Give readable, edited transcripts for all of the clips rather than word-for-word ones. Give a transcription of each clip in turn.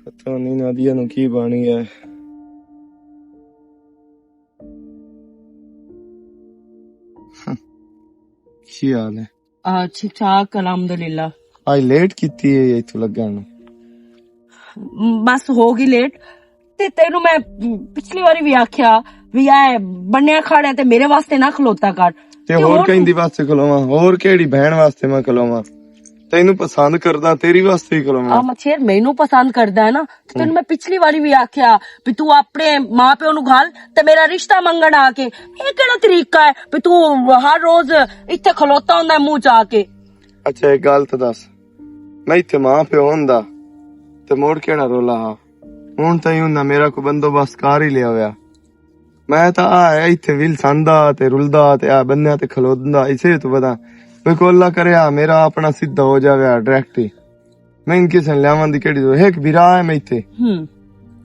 ਪਤਾ ਨਹੀਂ ਨਾਦੀਆ ਨੂੰ ਕੀ ਬਣ ਗਿਆ। ਕੀ ਹਾਲ ਹੈ? ਠੀਕ ਠਾਕ ਅਲਹਮਦੁਲਿਲਾ। ਅੱਜ ਲੇਟ ਕੀਤੀ ਹੈ ਇੱਥੋਂ ਲੱਗਣ ਨੂੰ। ਬਸ ਹੋ ਗਈ ਲੇਟ। ਤੇ ਤੈਨੂੰ ਮੈਂ ਪਿਛਲੀ ਵਾਰੀ ਵੀ ਆਖਿਆ ਵੀ ਐ ਬੰਨਿਆ ਖੜਿਆ ਤੇ ਮੇਰੇ ਵਾਸਤੇ ਨਾ ਖਲੋਤਾ ਕਰ। ਤੇ ਹੋਰ ਕਹਿੰਦੀ ਵਾਸਤੇ ਖਲੋਵਾਂ, ਹੋਰ ਕਿਹੜੀ ਭੈਣ ਵਾਸਤੇ ਮੈਂ ਖਲੋਵਾਂ? ਤੈਨੂੰ ਪਸੰਦ ਕਰਦਾ ਤੇਰੀ ਵਾਸਤੇ ਹੀ ਖਲੋਵਾਂ। ਆ ਮਛੇਰ ਮੈਨੂੰ ਪਸੰਦ ਕਰਦਾ ਹੈ ਨਾ। ਤੈਨੂੰ ਮੈਂ ਪਿਛਲੀ ਵਾਰੀ ਵੀ ਆਖਿਆ ਵੀ ਤੂੰ ਆਪਣੇ ਮਾਂ ਪਿਓ ਨੂੰ ਘਾਲ ਤੇ ਮੇਰਾ ਰਿਸ਼ਤਾ ਮੰਗਣ ਆ ਕੇ। ਇਹ ਕਿਹੜਾ ਤਰੀਕਾ ਹੈ ਵੀ ਤੂੰ ਹਰ ਰੋਜ਼ ਇੱਥੇ ਖਲੋਤਾ ਹੁੰਦਾ ਮੂੰਹ ਚਾ ਕੇ? ਅੱਛਾ ਇੱਕ ਗੱਲ ਤਾਂ ਦੱਸ, ਮੈਂ ਇੱਥੇ ਮਾਂ ਪਿਓ ਹੁੰਦਾ ਤੇ ਮੋੜ ਕਿਹੜਾ ਰੋਲਾ ਹਾਂ? ਹੁਣ ਤਾਂ ਹੀ ਹੁੰਦਾ ਮੇਰਾ ਕੋਈ ਬੰਦੋਬਸਤ ਕਰ ਹੀ ਲਿਆ ਹੋਇਆ। ਮੈਂ ਤਾਂ ਆਇਆ ਇੱਥੇ ਵਿਲ ਸੰਦਾ ਤੇ ਰੁਲਦਾ ਤੇ ਆ ਬੰਨਿਆ ਤੇ ਖਲੋਦਾ। ਇਸੇ ਤੋਂ ਪਤਾ ਵੀ ਕੋਈ ਅੱਲਾ ਕਰਿਆ ਮੇਰਾ ਆਪਣਾ ਸਿੱਧਾ ਹੋ ਜਾਵੇ ਡਾਇਰੈਕਟ ਹੀ। ਮੈਂ ਕਿਸੇ ਨੂੰ ਲਿਆਵਾਂ ਦੀ ਕਿਹੜੀ ਇੱਕ ਵੀਰਾ ਹੈ ਮੈਂ ਇੱਥੇ।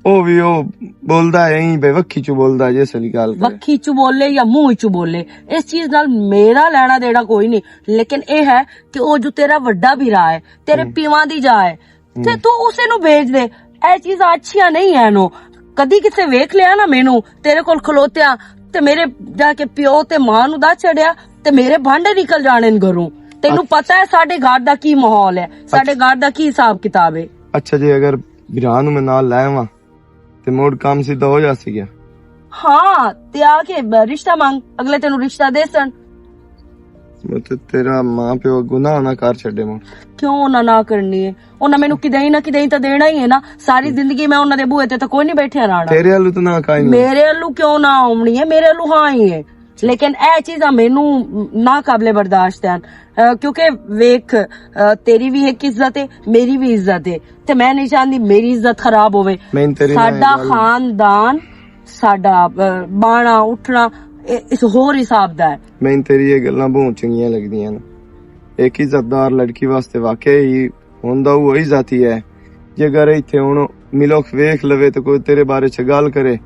ਉਹ ਵੀ ਉਹ ਬੋਲਦਾ ਹੈ ਬਈ ਵੱਖੀ ਚ ਬੋਲਦਾ ਜਿਸ ਵਾਲੀ ਗੱਲ ਵੱਖੀ ਚ ਬੋਲੇ ਜਾਂ ਮੂੰਹ ਚ ਬੋਲੇ, ਇਸ ਚੀਜ਼ ਨਾਲ ਮੇਰਾ ਲੈਣਾ ਦੇਣਾ ਕੋਈ ਨਹੀਂ। ਲੇਕਿਨ ਇਹ ਹੈ ਕਿ ਉਹ ਜੋ ਤੇਰਾ ਵੱਡਾ ਵੀਰਾ ਹੈ, ਤੇਰੇ ਪੀਵਾਂ ਦੀ ਜਾ ਹੈ, ਤੇ ਤੂੰ ਉਸੇ ਨੂੰ ਭੇਜ ਦੇ। ਇਹ ਚੀਜ਼ਾਂ ਅੱਛੀਆਂ ਨਹੀਂ ਹੈ ਨੋ। ਕਦੀ ਕਿਸੇ ਵੇਖ ਲਿਆ ਨਾ ਮੈਨੂੰ ਤੇਰੇ ਕੋਲ ਖਲੋਤਿਆ ਤੇ ਮੇਰੇ ਜਾ ਕੇ ਪਿਓ ਤੇ ਮਾਂ ਨੂੰ ਦਾ ਛੜਿਆ ਤੇ ਮੇਰੇ ਭਾਂਡੇ ਨਿਕਲ ਜਾਣੇ ਘਰੋਂ। ਤੈਨੂੰ ਪਤਾ ਹੈ ਸਾਡੇ ਘਰ ਦਾ ਕੀ ਮਾਹੌਲ ਹੈ, ਸਾਡੇ ਘਰ ਦਾ ਕੀ ਹਿਸਾਬ ਕਿਤਾਬ ਹੈ। ਅੱਛਾ ਜੀ ਅਗਰ ਵੀਰਾ ਨੂੰ ਮੈਂ ਨਾਲ ਲੈ ਆਵਾਂ ਤੇ ਮੋੜ ਕੰਮ ਸਿੱਧਾ ਹੋ ਜਾ ਸੀਗਾ। ਹਾਂ ਤੇ ਆ ਕੇ ਰਿਸ਼ਤਾ ਮੰਗ, ਅਗਲੇ ਤੈਨੂੰ ਰਿਸ਼ਤਾ ਦੇ ਸਨ। ਤੇਰਾ ਮਾਂ ਪਿਓ ਗੁਨਾਹ ਨਾ ਕਰ ਛੱਡੇ ਮੋੜ। ਕਿਉਂ ਉਹਨਾਂ ਨਾ ਕਰਨੀ ਹੈ? ਉਹਨਾਂ ਮੈਨੂੰ ਕਿਤੇ ਨਾ ਕਿਤੇ ਤਾਂ ਦੇਣਾ ਹੀ ਹੈ ਨਾ। ਸਾਰੀ ਜ਼ਿੰਦਗੀ ਮੈਂ ਉਹਨਾਂ ਦੇ ਬੂਹੇ ਤੇ ਤਾਂ ਕੋਈ ਨਹੀਂ ਬੈਠਿਆ ਰਹਿਣਾ। ਤੇਰੇ ਵੱਲੋਂ ਤਾਂ ਨਾ ਕਾਈ ਨਹੀਂ। ਮੇਰੇ ਵੱਲੋਂ ਕਿਉਂ ਨਾ ਆਉਣੀ ਹੈ? ਮੇਰੇ ਵੱਲੋਂ ਹਾਂ ਹੀ ਹੈ। ਲੇਕਿਨ ਇਹ ਚੀਜ਼ਾਂ ਮੈਨੂੰ ਨਾ ਕਾਬਲੇ ਬਰਦਾਸ਼ਤ ਹਨ। ਕਿਉਂਕਿ ਵੇਖ ਤੇਰੀ ਵੀ ਇੱਕ ਇੱਜ਼ਤ ਹੈ, ਮੇਰੀ ਵੀ ਇੱਜ਼ਤ ਹੈ, ਤੇ ਮੈਂ ਨਹੀਂ ਚਾਹੁੰਦੀ ਮੇਰੀ ਇੱਜ਼ਤ ਖਰਾਬ ਹੋਵੇ। ਸਾਡਾ ਖਾਨਦਾਨ, ਸਾਡਾ ਬਾਣਾ ਉੱਠਣਾ ਇਸ ਹੋਰ ਹਿਸਾਬ ਦਾ ਹੈ। ਮੈਨੂੰ ਤੇਰੀ ਇਹ ਗੱਲਾਂ ਬਹੁਤ ਚੰਗੀਆਂ ਲੱਗਦੀਆਂ ਨੇ। ਇੱਕ ਇੱਜ਼ਤਦਾਰ ਲੜਕੀ ਵਾਸਤੇ ਵਾਕਿਆ ਹੀ ਹੁੰਦਾ ਉਹ ਇੱਜ਼ਤ ਹੀ ਹੈ। ਜੇ ਅਗਰ ਇੱਥੇ ਹੁਣ ਮਿਲੋਖ ਵੇਖ ਲਵੇ ਤੇ ਕੋਈ ਤੇਰੇ ਬਾਰੇ ਚ ਗੱਲ ਕਰੇ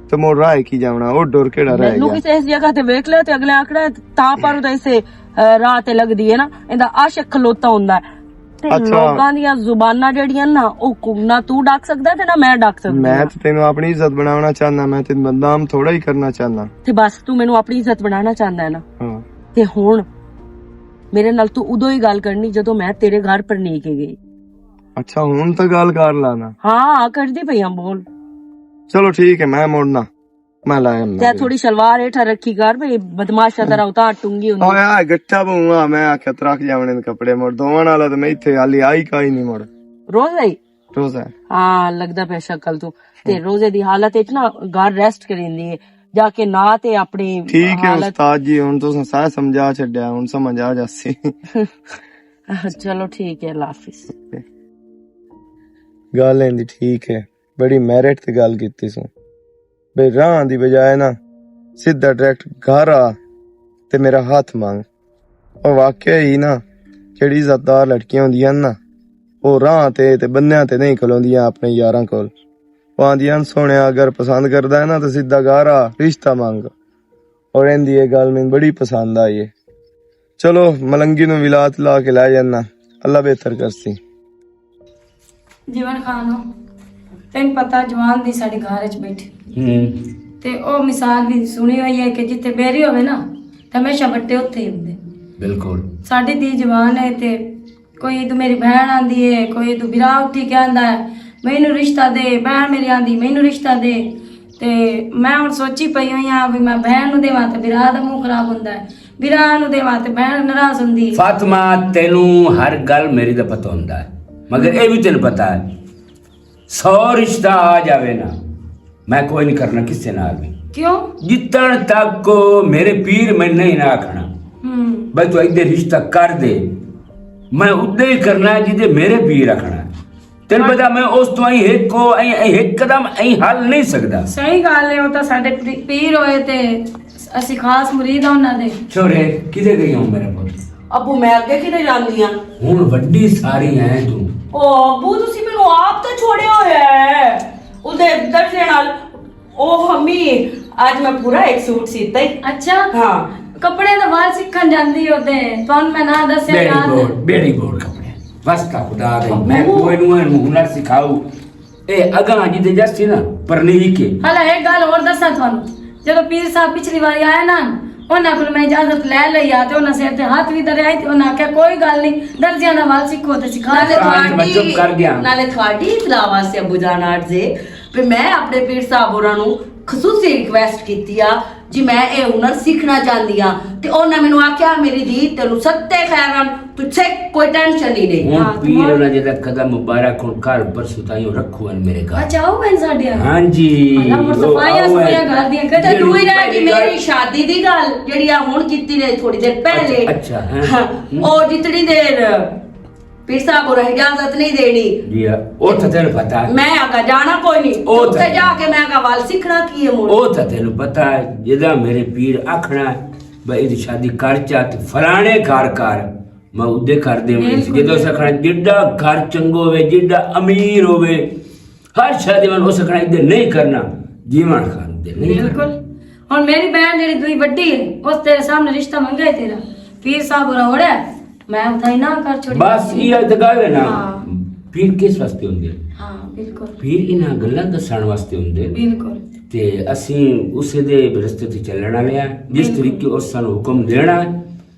ਤੇ ਮੋੜ ਰਾਹ ਕੀ ਜਾਵਣਾ, ਉਹ ਡਰ ਕਿਹੜਾ ਰਹਿ ਗਿਆ? ਕਿਸੇ ਇਸ ਜਗ੍ਹਾ ਤੇ ਵੇਖ ਲਿਆ ਤੇ ਅਗਲੇ ਆਖੜਾ ਤਾਂ ਪਰ ਉਹਦਾ ਇਸੇ ਰਾਹ ਤੇ ਲੱਗਦੀ ਹੈ ਨਾ। ਇਹਦਾ ਆਸ਼ਕ ਖਲੋਤਾ ਹੁੰਦਾ ਹੈ। ਲੋਕਾਂ ਦੀਆਂ ਜ਼ੁਬਾਨਾਂ ਜਿਹੜੀਆਂ ਨਾ ਉਹ ਨਾ ਤੂੰ ਡੱਕ ਸਕਦਾ ਤੇ ਨਾ ਮੈਂ ਡੱਕ ਸਕਦਾ। ਮੈਂ ਤੇ ਤੈਨੂੰ ਆਪਣੀ ਇੱਜ਼ਤ ਬਣਾਉਣਾ ਚਾਹੁੰਦਾ, ਮੈਂ ਤੈਨੂੰ ਬਦਨਾਮ ਥੋੜਾ ਹੀ ਕਰਨਾ ਚਾਹੁੰਦਾ। ਤੇ ਬਸ ਤੂੰ ਮੈਨੂੰ ਆਪਣੀ ਇੱਜ਼ਤ ਬਣਾਉਣਾ ਚਾਹੁੰਦਾ ਹੈ ਨਾ। ਹਾਂ ਤੇ ਹੁਣ ਮੇਰੇ ਨਾਲ ਤੂੰ ਉਦੋਂ ਹੀ ਗੱਲ ਕਰਨੀ ਜਦੋਂ ਮੈਂ ਤੇਰੇ ਘਰ ਪਰ ਨਹੀਂ ਕੇ ਗਈ। ਅੱਛਾ ਹੁਣ ਤਾਂ ਗੱਲ ਕਰ ਲਾਣਾ। ਹਾਂ ਕਰਦੀ ਪਈ ਆ, ਬੋਲ। ਚਲੋ ਠੀਕ ਹੈ ਮੈਂ ਮੁੜਨਾ, ਮੈਂ ਲਾਇਆ ਤੇ ਥੋੜੀ ਸ਼ਲਵਾਰ ਹੇਠਾਂ ਰੱਖੀ ਕਰ ਭਈ ਬਦਮਾਸ਼ਾ ਤਰ੍ਹਾਂ ਉਤਾਰ ਟੁੰਗੀ ਹੁੰਦੀ। ਓਏ ਆ ਗੱਟਾ ਬੂਆ ਮੈਂ ਆਖਿਆ ਤਰਖ ਜਾਵਣੇ ਦੇ ਕੱਪੜੇ ਮੋੜ ਦੋਵਾਂ ਨਾਲ ਤੇ ਮੈਂ ਇੱਥੇ ਹਾਲੀ ਆਈ ਕਾਈ ਨਹੀਂ ਮੋੜ। ਰੋਜ਼ਾ ਹਾਂ ਲੱਗਦਾ ਪਿਆ ਸ਼ਕਲ ਤੂੰ। ਤੇ ਰੋਜ਼ੇ ਦੀ ਹਾਲਤ ਵਿੱਚ ਨਾ ਘਰ ਰੈਸਟ ਕਰਿੰਦੀ ਹੈ ਜਾ ਕੇ ਨਾ ਤੇ ਆਪਣੀ। ਠੀਕ ਹੈ ਉਸਤਾਦ ਜੀ ਹੁਣ ਤੁਸੀਂ ਸਾਰਾ ਸਮਝਾ ਛੱਡਿਆ, ਹੁਣ ਸਮਝ ਆ ਜਾਸੀ। ਚਲੋ ਠੀਕ ਹੈ, ਅੱਲਾ ਹਾਫਿਜ਼। ਗੱਲ ਇਹਦੀ ਠੀਕ ਹੈ, ਬੜੀ ਮੈਰਿਟ ਤੇ ਗੱਲ ਕੀਤੀ ਸੋ ਬਈ ਰਾਹ ਦੀ ਬਜਾਏ ਨਾ ਸਿੱਧਾ ਡਾਇਰੈਕਟ ਘਰ ਆ ਤੇ ਮੇਰਾ ਹੱਥ ਮੰਗ। ਉਹ ਵਾਕਿਆ ਹੀ ਨਾ ਜਿਹੜੀ ਇੱਜ਼ਤਦਾਰ ਲੜਕੀਆਂ ਹੁੰਦੀਆਂ ਨਾ ਉਹ ਰਾਹ ਤੇ ਬੰਨਿਆਂ ਤੇ ਨਹੀਂ ਖਲੋਂਦੀਆਂ ਆਪਣੇ ਯਾਰਾਂ ਕੋਲ। ਉਹ ਆਂਦੀਆਂ ਸੋਹਣਿਆ ਅਗਰ ਪਸੰਦ ਕਰਦਾ ਹੈ ਨਾ ਤਾਂ ਸਿੱਧਾ ਘਰ ਆ ਰਿਸ਼ਤਾ ਮੰਗ। ਔਰ ਇਹਦੀ ਇਹ ਗੱਲ ਮੈਨੂੰ ਬੜੀ ਪਸੰਦ ਆਈ ਹੈ। ਚਲੋ ਮਲੰਗੀ ਨੂੰ ਵਿਲਾਤ ਲਾ ਕੇ ਲੈ ਜਾਣਾ, ਅੱਲਾ ਬਿਹਤਰ ਕਰਸੀ। ਜੀਵਨ ਖਾਨ ਤੈਨੂੰ ਪਤਾ ਜਵਾਨ ਦੀ ਸਾਡੇ ਘਰ ਚ ਬੈਠੀ ਤੇ ਉਹ ਮਿਸਾਲ ਵੀ ਸੁਣੀ ਹੋਈ ਹੈ ਕਿ ਜਿੱਥੇ ਬੇਰੀ ਹੋਵੇ ਨਾ ਤਾਂ ਹਮੇਸ਼ਾ ਵੱਟੇ ਉੱਥੇ ਹੀ ਹੁੰਦੇ। ਬਿਲਕੁਲ ਸਾਡੀ ਦੀ ਜਵਾਨ ਹੈ ਤੇ ਕੋਈ ਤੂੰ ਮੇਰੀ ਭੈਣ ਆਂਦੀ ਹੈ, ਕੋਈ ਤੂੰ ਵਿਰਾ ਉੱਠੀ ਕੇ ਆਂਦਾ ਹੈ ਮੈਨੂੰ ਰਿਸ਼ਤਾ ਦੇ, ਭੈਣ ਮੇਰੀ ਆਂਦੀ ਮੈਨੂੰ ਰਿਸ਼ਤਾ ਦੇ। ਤੇ ਮੈਂ ਹੁਣ ਸੋਚੀ ਪਈ ਹੋਈ ਆ ਵੀ ਮੈਂ ਭੈਣ ਨੂੰ ਦੇਵਾਂ ਤੇ ਵਿਰਾ ਦਾ ਮੂੰਹ ਖਰਾਬ ਹੁੰਦਾ ਹੈ, ਵਿਰਾ ਨੂੰ ਦੇਵਾਂ ਤੇ ਭੈਣ ਨਾਰਾਜ਼ ਹੁੰਦੀ। ਫਾਤਿਮਾ ਤੈਨੂੰ ਹਰ ਗੱਲ ਮੇਰੀ ਦਾ ਪਤਾ ਹੁੰਦਾ ਹੈ, ਮਗਰ ਇਹ ਵੀ ਤੈਨੂੰ ਪਤਾ ਹੈ 100 ਰਿਸ਼ਤਾ ਆ ਜਾਵੇ ਨਾ मैं कोई नहीं करना किससे ना भी। क्यों? जितन तक मेरे पीर मैं नहीं ना आखना भाई तू इधर रिश्ता कर दे, मैं उदे ही करना है जिदे मेरे पीर रखना। तेन पता मैं उस तो एक को एक कदम हल नहीं सकता। सही गल है, वो तो साडे पीर होए ते ਅਸੀਂ ਖਾਸ ਮੁਰੀਦ ਆ ਉਹਨਾਂ ਦੇ। छोरे किधर गई हूं मेरे पुੱਤ? ਅੱਬੂ ਮੈਂ ਅੱਗੇ ਕਿਤੇ ਜਾਂਦੀ ਆ? ਹੁਣ ਵੱਡੀ ਸਾਰੀ ਹੈ ਤੂੰ। ਓ ਅੱਬੂ ਤੁਸੀਂ ਮੈਨੂੰ ਆਪ ਤਾਂ ਛੋੜਿਆ ਹੋਇਆ ਹੈ ਉਹਦੇ ਦਰਜੇ ਨਾਲ। ਉਹ ਹਮੀ ਅੱਜ ਮੈਂ ਪੂਰਾ ਇੱਕ ਸੂਟ ਸੀਤਾ ਹੀ। ਅੱਛਾ ਹਾਂ ਕੱਪੜੇ ਦਾ ਵਾਲ ਸਿੱਖਣ ਜਾਂਦੀ ਉਹਦੇ ਤੁਹਾਨੂੰ ਮੈਂ ਨਾ ਦੱਸਿਆ ਯਾਦ। ਬੇੜੀ ਬੋੜ ਕੱਪੜੇ ਬਸ ਕਾ ਖੁਦਾ ਦੇ ਮੈਂ ਕੋਈ ਨੂੰ ਹੁਨਰ ਸਿਖਾਉ ਇਹ ਅਗਾਂ ਜਿਹਦੇ ਜੱਸੀ ਨਾ ਪਰਨੀਕ ਹੈ। ਹਲਾ ਇੱਕ ਗੱਲ ਹੋਰ ਦੱਸਾਂ ਤੁਹਾਨੂੰ, ਜਦੋਂ ਪੀਰ ਸਾਹਿਬ ਪਿਛਲੀ ਵਾਰੀ ਆਏ ਨਾ, ਉਹਨਾਂ ਕੋਲ ਮੈਂ ਇਜਾਜ਼ਤ ਲੈ ਲਈ ਆ ਤੇ ਉਹਨਾਂ ਸਿਰ ਤੇ ਹੱਥ ਵੀ ਧਰਿਆ ਤੇ ਉਹਨਾਂ ਆਖਿਆ ਕੋਈ ਗੱਲ ਨਹੀਂ, ਦਰਜਿਆਂ ਦਾ ਵਾਲ ਸਿੱਖੋ ਤੇ ਸਿਖਾ ਨਾਲੇ ਦੇ। ਮੈਂ ਚੁੱਪ ਕਰ ਗਿਆ। ਨਾਲੇ ਤੁਹਾਡੀ ਇਤਲਾਹ ਵਾਸਤੇ ਅਬੂ ਜਾਨ ਆਰਜ਼ੇ ਵੀ ਮੈਂ ਆਪਣੇ ਪੀਰ ਸਾਹਿਬ ਹੋਰਾਂ ਨੂੰ ਖਸੂਸੀ ਰਿਕਵੈਸਟ ਕੀਤੀ ਆ ਜੀ, ਮੈਂ ਇਹ ਹੁਨਰ ਸਿੱਖਣਾ ਚਾਹੁੰਦੀ ਆ ਤੇ ਉਹਨਾਂ ਮੈਨੂੰ ਆਖਿਆ ਮੇਰੀ ਧੀ ਤੈਨੂੰ ਸੱਤੇ ਖੈਰਾਂ ਤੁਝੇ ਕੋਈ ਟੈਨਸ਼ਨ ਹੀ ਨਹੀਂ। ਹੁਣ ਪੀਰ ਉਹਨਾਂ ਜਿਹਦਾ ਕਦਮ ਮੁਬਾਰਕ ਹੁਣ ਘਰ ਪਰਸੋਂ ਤਾਈਂ ਰੱਖੋ ਹਨ ਮੇਰੇ ਘਰ। ਅੱਛਾ ਉਹ ਬੈਨ ਸਾਡੇ ਆ ਹਾਂਜੀ ਅੱਲਾ ਮਰ ਸਫਾਈਆਂ ਸੁਈਆਂ ਘਰ ਦੀਆਂ ਤੇ ਕਦੇ ਤੂੰ ਹੀ ਰਹਿ ਗਈ ਮੇਰੀ ਸ਼ਾਦੀ ਦੀ ਗੱਲ ਜਿਹੜੀ ਆ ਹੁਣ ਕੀਤੀ ਨੇ ਥੋੜੀ ਦੇਰ ਪਹਿਲੇ। ਅੱਛਾ, ਹਾਂ। ਹਾਂ, ਉਹ ਜਿਤਨੀ ਦੇਰ ਪੀਰ ਸਾਹਿਬ ਹੋਰਾਂ ਇਜਾਜ਼ਤ ਨਹੀਂ ਦੇਣੀ ਜੀ ਉਹ ਤਾਂ ਤੈਨੂੰ ਪਤਾ ਹੈ। ਮੈਂ ਆਗਾ ਜਾਣਾ ਕੋਈ ਨਹੀਂ, ਉਹ ਉੱਥੇ ਤਾਂ- ਜਾ ਕੇ ਮੈਂ ਆਗਾ ਵਾਲ ਸਿੱਖਣਾ ਕੀ ਹੈ ਮੋੜ। ਉਹ ਤਾਂ ਤੈਨੂੰ ਪਤਾ ਹੈ ਜਿਹਦਾ ਮੇਰੇ ਪੀਰ ਆਖਣਾ ਬਈ ਇਹਦੀ ਸ਼ਾਦੀ ਕਰ ਚਾ ਤੇ ਫਲਾਣੇ ਘਰ ਕਰ, ਮੈਂ ਉਹਦੇ ਕਰ ਦੇਵਾਂ। ਜਦੋਂ ਸਖਣਾ ਜਿੱਡਾ ਘਰ ਚੰਗੋ ਹੋਵੇ, ਜਿੱਡਾ ਅਮੀਰ ਹੋਵੇ, ਹਰ ਸ਼ਾਦੀ ਮਨ ਹੋ ਸਕਣਾ ਇਹਦੇ ਨਹੀਂ ਕਰਨਾ, ਜੀਵਨ ਖਾਨ ਦੇ ਨਹੀਂ ਕਰਨਾ। ਬਿਲਕੁਲ। ਹੁਣ ਮੇਰੀ ਭੈਣ ਜਿਹੜੀ ਦੂਈ ਵੱਡੀ ਹੈ, ਉਸ ਤੇਰੇ ਸਾਹਮਣੇ ਰਿਸ਼ਤਾ ਮੰਗਾ ਹੈ ਤੇਰਾ, ਪੀਰ ਸਾਹਿਬ ਹੋਰਾਂ ਹੋੜਾ, ਮੈਂ ਉਤਾਈ ਨਾ ਕਰ ਛੋੜੀ। ਬਸ ਇਹ ਤਾਂ ਗੱਲ ਹੈ ਨਾ, ਹਾਂ। ਪੀਰ ਕਿਸ ਵਾਸਤੇ ਹੁੰਦੇ? ਹਾਂ ਬਿਲਕੁਲ ਪੀਰ ਇਹਨਾਂ ਗੱਲਾਂ ਦੱਸਣ ਵਾਸਤੇ ਹੁੰਦੇ ਬਿਲਕੁਲ। ਤੇ ਅਸੀਂ ਉਸੇ ਦੇ ਰਸਤੇ ਤੇ ਚੱਲਣ ਵਾਲੇ ਆ, ਜਿਸ ਤਰੀਕੇ ਉਸ ਸਾਨੂੰ ਹੁਕਮ ਦੇਣਾ ਹੈ,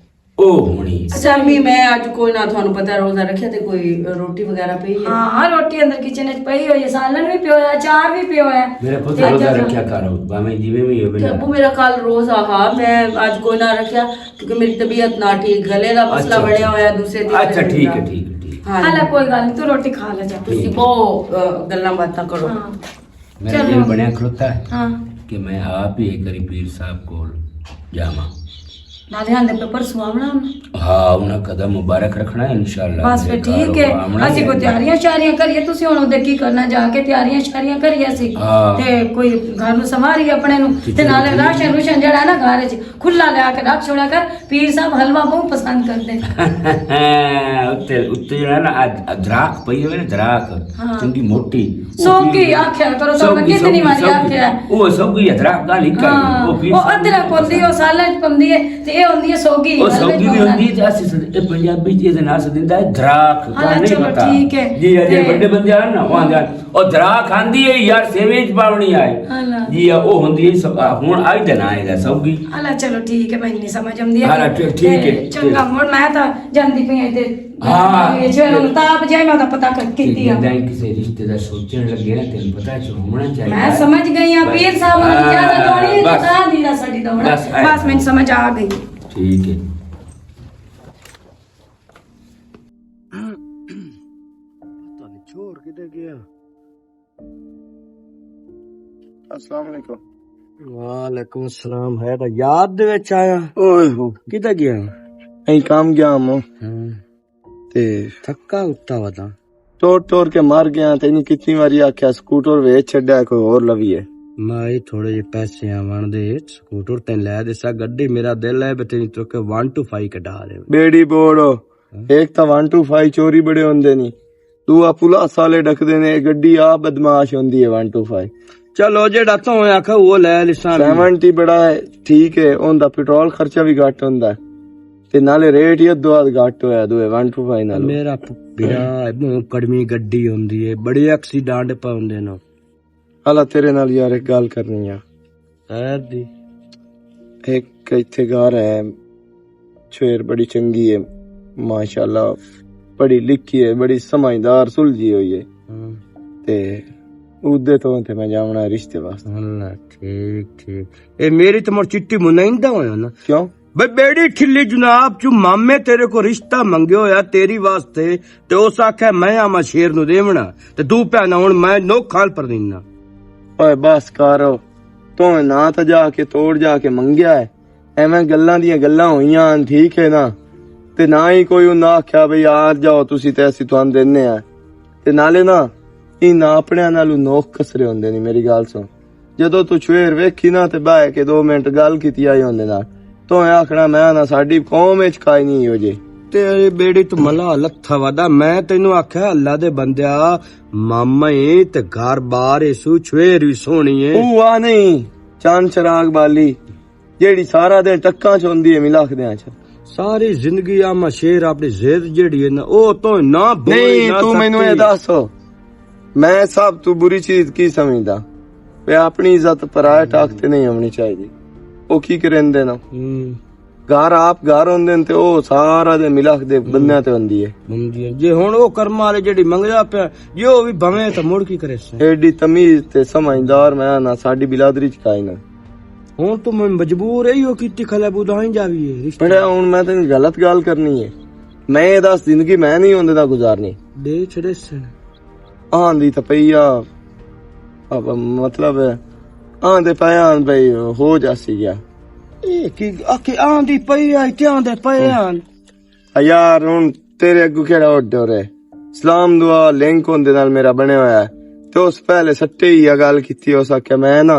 ਉਹ ਹੋਣੀ। ਅੱਛਾ ਮੈਂ ਅੱਜ ਕੋਈ ਨਾ, ਤੁਹਾਨੂੰ ਪਤਾ ਰੋਜ਼ਾ ਰੱਖਿਆ ਤੇ ਕੋਈ ਰੋਟੀ ਵਗੈਰਾ ਪਈ ਹੈ? ਹਾਂ ਰੋਟੀ ਅੰਦਰ ਕਿਚਨ ਵਿੱਚ ਪਈ ਹੋਈ ਹੈ, ਸਾਲਨ ਵੀ ਪਿਆ ਹੋਇਆ, ਅਚਾਰ ਵੀ ਪਿਆ ਹੋਇਆ। ਮੇਰਾ ਪੁੱਤ ਤੇ ਰੋਜ਼ਾ ਅੱਜ- ਰੱਖਿਆ ਕਰੋ ਭਾਵੇਂ ਜਿਵੇਂ ਵੀ ਹੋਵੇ ਤੇ ਨਾ। ਅੱਬੂ ਮੇਰਾ ਕੱਲ ਰੋਜ਼ਾ ਹਾਂ, ਮੈਂ ਅੱਜ ਕੋਈ ਨਾ ਰੱਖਿਆ ਕਿਉਂਕਿ ਮੇਰੀ ਤਬੀਅਤ ਨਾ ਠੀਕ, ਗਲੇ ਦਾ ਮਸਲਾ ਅੱਛਾ, ਬਣਿਆ ਹੋਇਆ ਦੂਸਰੇ ਦਿਨ। ਅੱਛਾ ਠੀਕ ਹੈ ਠੀਕ ਹੈ ਠੀਕ ਹੈ। ਹਾਂ ਹਾਲਾ ਕੋਈ ਗੱਲ ਨਹੀਂ, ਤੂੰ ਰੋਟੀ ਖਾ ਲੈ ਜਾ। ਤੁਸੀਂ ਬਹੁਤ ਗੱਲਾਂ ਬਾਤਾਂ ਕਰੋ। ਹਾਂ ਮੇਰਾ ਚਲੋ। ਦਿਲ ਬਣਿਆ ਖਲੋਤਾ ਹੈ ਹਾਂ ਕਿ ਮੈਂ ਆਪ ਹੀ ਕਰੀ ਪੀਰ ਸਾਹਿਬ ਕੋਲ ਜਾਵਾਂ। ਨਾਲੇ ਆਂਦੇ ਪੇਪਰ ਸੁਆਵਣਾ। ਹਾਂ ਉਹਨਾਂ ਕਦਮ ਮੁਬਾਰਕ ਰੱਖਣਾ ਹੈ ਇਨਸ਼ਾਅੱਲਾ। ਬਸ ਫਿਰ ਠੀਕ ਹੈ, ਅਸੀਂ ਕੋਈ ਤਿਆਰੀਆਂ ਸ਼ਾਰੀਆਂ ਕਰੀਏ, ਤੁਸੀਂ ਹੁਣ ਉਹਦੇ ਕੀ ਕਰਨਾ, ਜਾ ਕੇ ਤਿਆਰੀਆਂ ਸ਼ਾਰੀਆਂ ਕਰੀਏ ਅਸੀਂ ਹਾਂ। ਤੇ ਕੋਈ ਘਰ ਨੂੰ ਸੰਭਾਲੀਏ ਆਪਣੇ ਨੂੰ, ਤੇ ਨਾਲੇ ਰਾਸ਼ਨ ਰੂਸ਼ਨ ਜਿਹੜਾ ਹੈ ਨਾ ਘਰ ਵਿੱਚ ਖੁੱਲਾ ਲਿਆ ਕੇ ਰੱਖ ਛੋੜਿਆ ਕਰ। ਪੀਰ ਸਾਹਿਬ ਹਲਵਾ ਬਹੁਤ ਪਸੰਦ ਕਰਦੇ। ਉੱਤੇ ਜਿਹੜਾ ਨਾ ਅਦਰਾਕ ਪਈ ਹੋਵੇ ਨਾ, ਦਰਾਕ ਹਾਂ। ਚੰਗੀ ਮੋਟੀ ਸੌਗੀ ਆਖਿਆ ਕਰੋ ਤਾਂ ਮੈਂ ਕਿਤਨੀ ਵਾਰੀ ਆਖਿਆ। ਉਹ ਸੌਗੀ ਅਦਰਾਕ ਦਾ ਲਿਖਾ ਹਾਂ ਉਹ ਪੀਰ ਉਹ ਸਾਹਿਬ ਅਦਰਕ ਹੁੰਦੀ, ਉਹ ਸਾਲਾਂ ਚ ਪੰਦੀ ਹੈ ਤੇ ਇਹ ਹੁੰਦੀ ਹੈ ਸੌਗੀ। ਉਹ ਸੌਗੀ ਵੀ ਹੁੰਦੀ ਤੇ ਅਸੀਂ ਇਹ ਪੰਜਾਬੀ ਚ ਇਹਦੇ ਨਾਲ ਸਦਿੰਦਾ ਹੈ ਦਰਾਕ ਦਾ ਹਾਂ, ਨਹੀਂ ਚਲੋ ਪਤਾ ਠੀਕ ਹੈ। ਜੀ ਅਜੇ ਤੇ- ਵੱਡੇ ਬੰਦੇ ਹਨ ਨਾ ਉਹ ਆਂਦੇ ਹਨ, ਉਹ ਦਰਾਕ ਆਂਦੀ ਹੈ ਯਾਰ ਸੇਵੇ ਚ ਪਾਉਣੀ ਆਏ ਹਾਂ। ਜੀ ਉਹ ਹੁੰਦੀ ਹੈ ਹੁਣ ਆਈ ਤੇ ਨਾ ਇਹਦਾ ਸੌਗੀ। ਹਾਲਾ ਚਲੋ ਠੀਕ ਹੈ, ਮੈਨੂੰ ਨਹੀਂ ਸਮਝ ਆਉਂਦੀ ਹੈ। ਹਾਲਾ ਠੀਕ ਹੈ, ਤੇ ਚੰਗਾ ਮੁੜ ਮੈਂ ਤਾਂ ਜਾਂਦੀ ਪਈ ਤੇ ਹਾਂ। ਇਹ ਜਿਹੜਾ ਨੂੰ ਤਾਪ ਜਾਏ ਮੈਂ ਤਾਂ ਪਤਾ ਕਰ ਕੀਤੀ ਆ। ਜਿੱਦਾਂ ਹੀ ਕਿਸੇ ਰਿਸ਼ਤੇ ਦਾ ਸੋਚਣ ਲੱਗੇ ਨਾ ਤੈਨੂੰ ਪਤਾ ਚ ਹੋਣਾ ਚਾਹੀਦਾ ਮੈਂ ਹੈ। ਸਮਝ ਗਈ ਆ ਬਸ। ਪੀਰ ਸਾਹਿਬ ਨੂੰ ਇਜਾਜ਼ਤ ਹੋਣੀ ਬਸ। ਤਾਂ ਦੀ ਨਾ ਸਾਡੀ ਦੌੜਾ। ਬਸ, ਆਏ। ਬਸ ਮੈਨੂੰ ਸਮਝ ਆ ਗਈ। ਠੀਕ ਹੈ। छोड़ किधर गया? अस्सलाम वालेकुम। वालेकुम सलाम। है तो याद दे विच आया। ओए हो किधर गया? अहीं काम गया मो ते थक्का उत्ता वदा। तोड़ के मार गया। तेन कितनी बारी आख्या स्कूटर वेच छड्या कोई और लवीए। मैं थोड़े जे पैसे आवन दे स्कूटर ते लै देसा गड्डी। मेरा दिल है बतेनी तो के 1 to 5 कढा दे। बेड़ी बोड़ो एक तो 1 to 5 चोरी बड़े होंदे नी, दूआ पुलिस वाले डकदे ने, गड्डी आ बदमाश होंदी है 1 to 5। चलो जेड़ा तो आखा वो ले लिसा। 70 बड़ा है ठीक है, ओंदा पेट्रोल खर्चा भी घट होंदा है ते नाले रेट ही अद्धो अध घट होया दूए 1 to 5 नाल। मेरा बिरा मुंह कड़मी गड्डी होंदी है, बड़े एक्सीडेंट पाउंदे न। हाला तेरे नाल यार एक गल करनी है। खैर दी। एक इत्थे घर है, छेर बड़ी चंगी है माशाल्लाह, पढ़ी लिखी है, बड़ी समझदार सुलझी हुई है ते उदे तो ते मैं जावना रिश्ते वास्ते। अल्लाह ठीक ठीक। ए मेरी तो मोर चिट्ठी मुनैंदा होया ना। क्यों बे बेड़ी ठिल्ली जनाब चू मामे तेरे को रिश्ता मंगयो होया तेरी वास्ते ते उस आखे मैं आमा शेर नु देवना ते तू भैना हुन मैं नोखाल पर देना। ओए बस करो तो ना तो जाके तोड़ जाके मंगया है, एवें गल्लां दियां गल्लां होईयां ठीक है ना, ते ना ही कोई उन्हें आख्या बई आ जाओ तुसी ते असी तुहानू देने आ ते नाले ना इन्ना अपने नालू नोख कसरे होंदे नी। मेरी गल सुन, जदों तू छेर वेखी ना ते बह के 2 मिनट गल कीती आई होंदे नाल तो आखना मैं ना साडी कौम विच काई नहीं हो जे। तेरी बेड़ी तू मला लत्था वादा। मैं तेनू आख्या अल्लाह दे बंदिया मामा ही ते घर बार इसू छेर भी सोहनी है। भूआ नहीं चंद चराग बाली जेड़ी सारा दिन टक्कां च होंदी है मिलाखदियां च। सारी जिंदगी आमा शेर अपनी जिद जेड़ी है ना ओ तो ना बोले नहीं ना तू मैनू सकती। ये दस मैं सब तू बुरी चीज की समझदा वे अपनी इज्जत पराए टाकते नहीं होनी चाहिए ओ की करेंदे ना घर आप घर होंदे ते ओ सारा दे मिलाक दे बंदे ते होंदी है जे हुन ओ कर्म वाले जेडी मंगदा पे जो भी भवे तो मुड़ की करे एडी तमीज ते समझदार मैं ना साडी बिलादरी च काई ना हुन तू मैं मजबूर है यो कीती खले बुधाई जावी है पर हुन मैं तेन गलत गाल करनी है मैं ये दस जिंदगी मैं नहीं होंदे दा गुजारनी दे छड़े सन आंदी तो पईया अब मतलब आंदे पाया भाई हो जासी गया ए की आके आंदी पई आई ते आंदे पई आन यार हुन तेरे अगू केड़ा ऑर्डर है सलाम दुआ लिंक होंदे नाल मेरा बनया होया है तो उस पहले सट्टे ही गल कीती हो सके मैं ना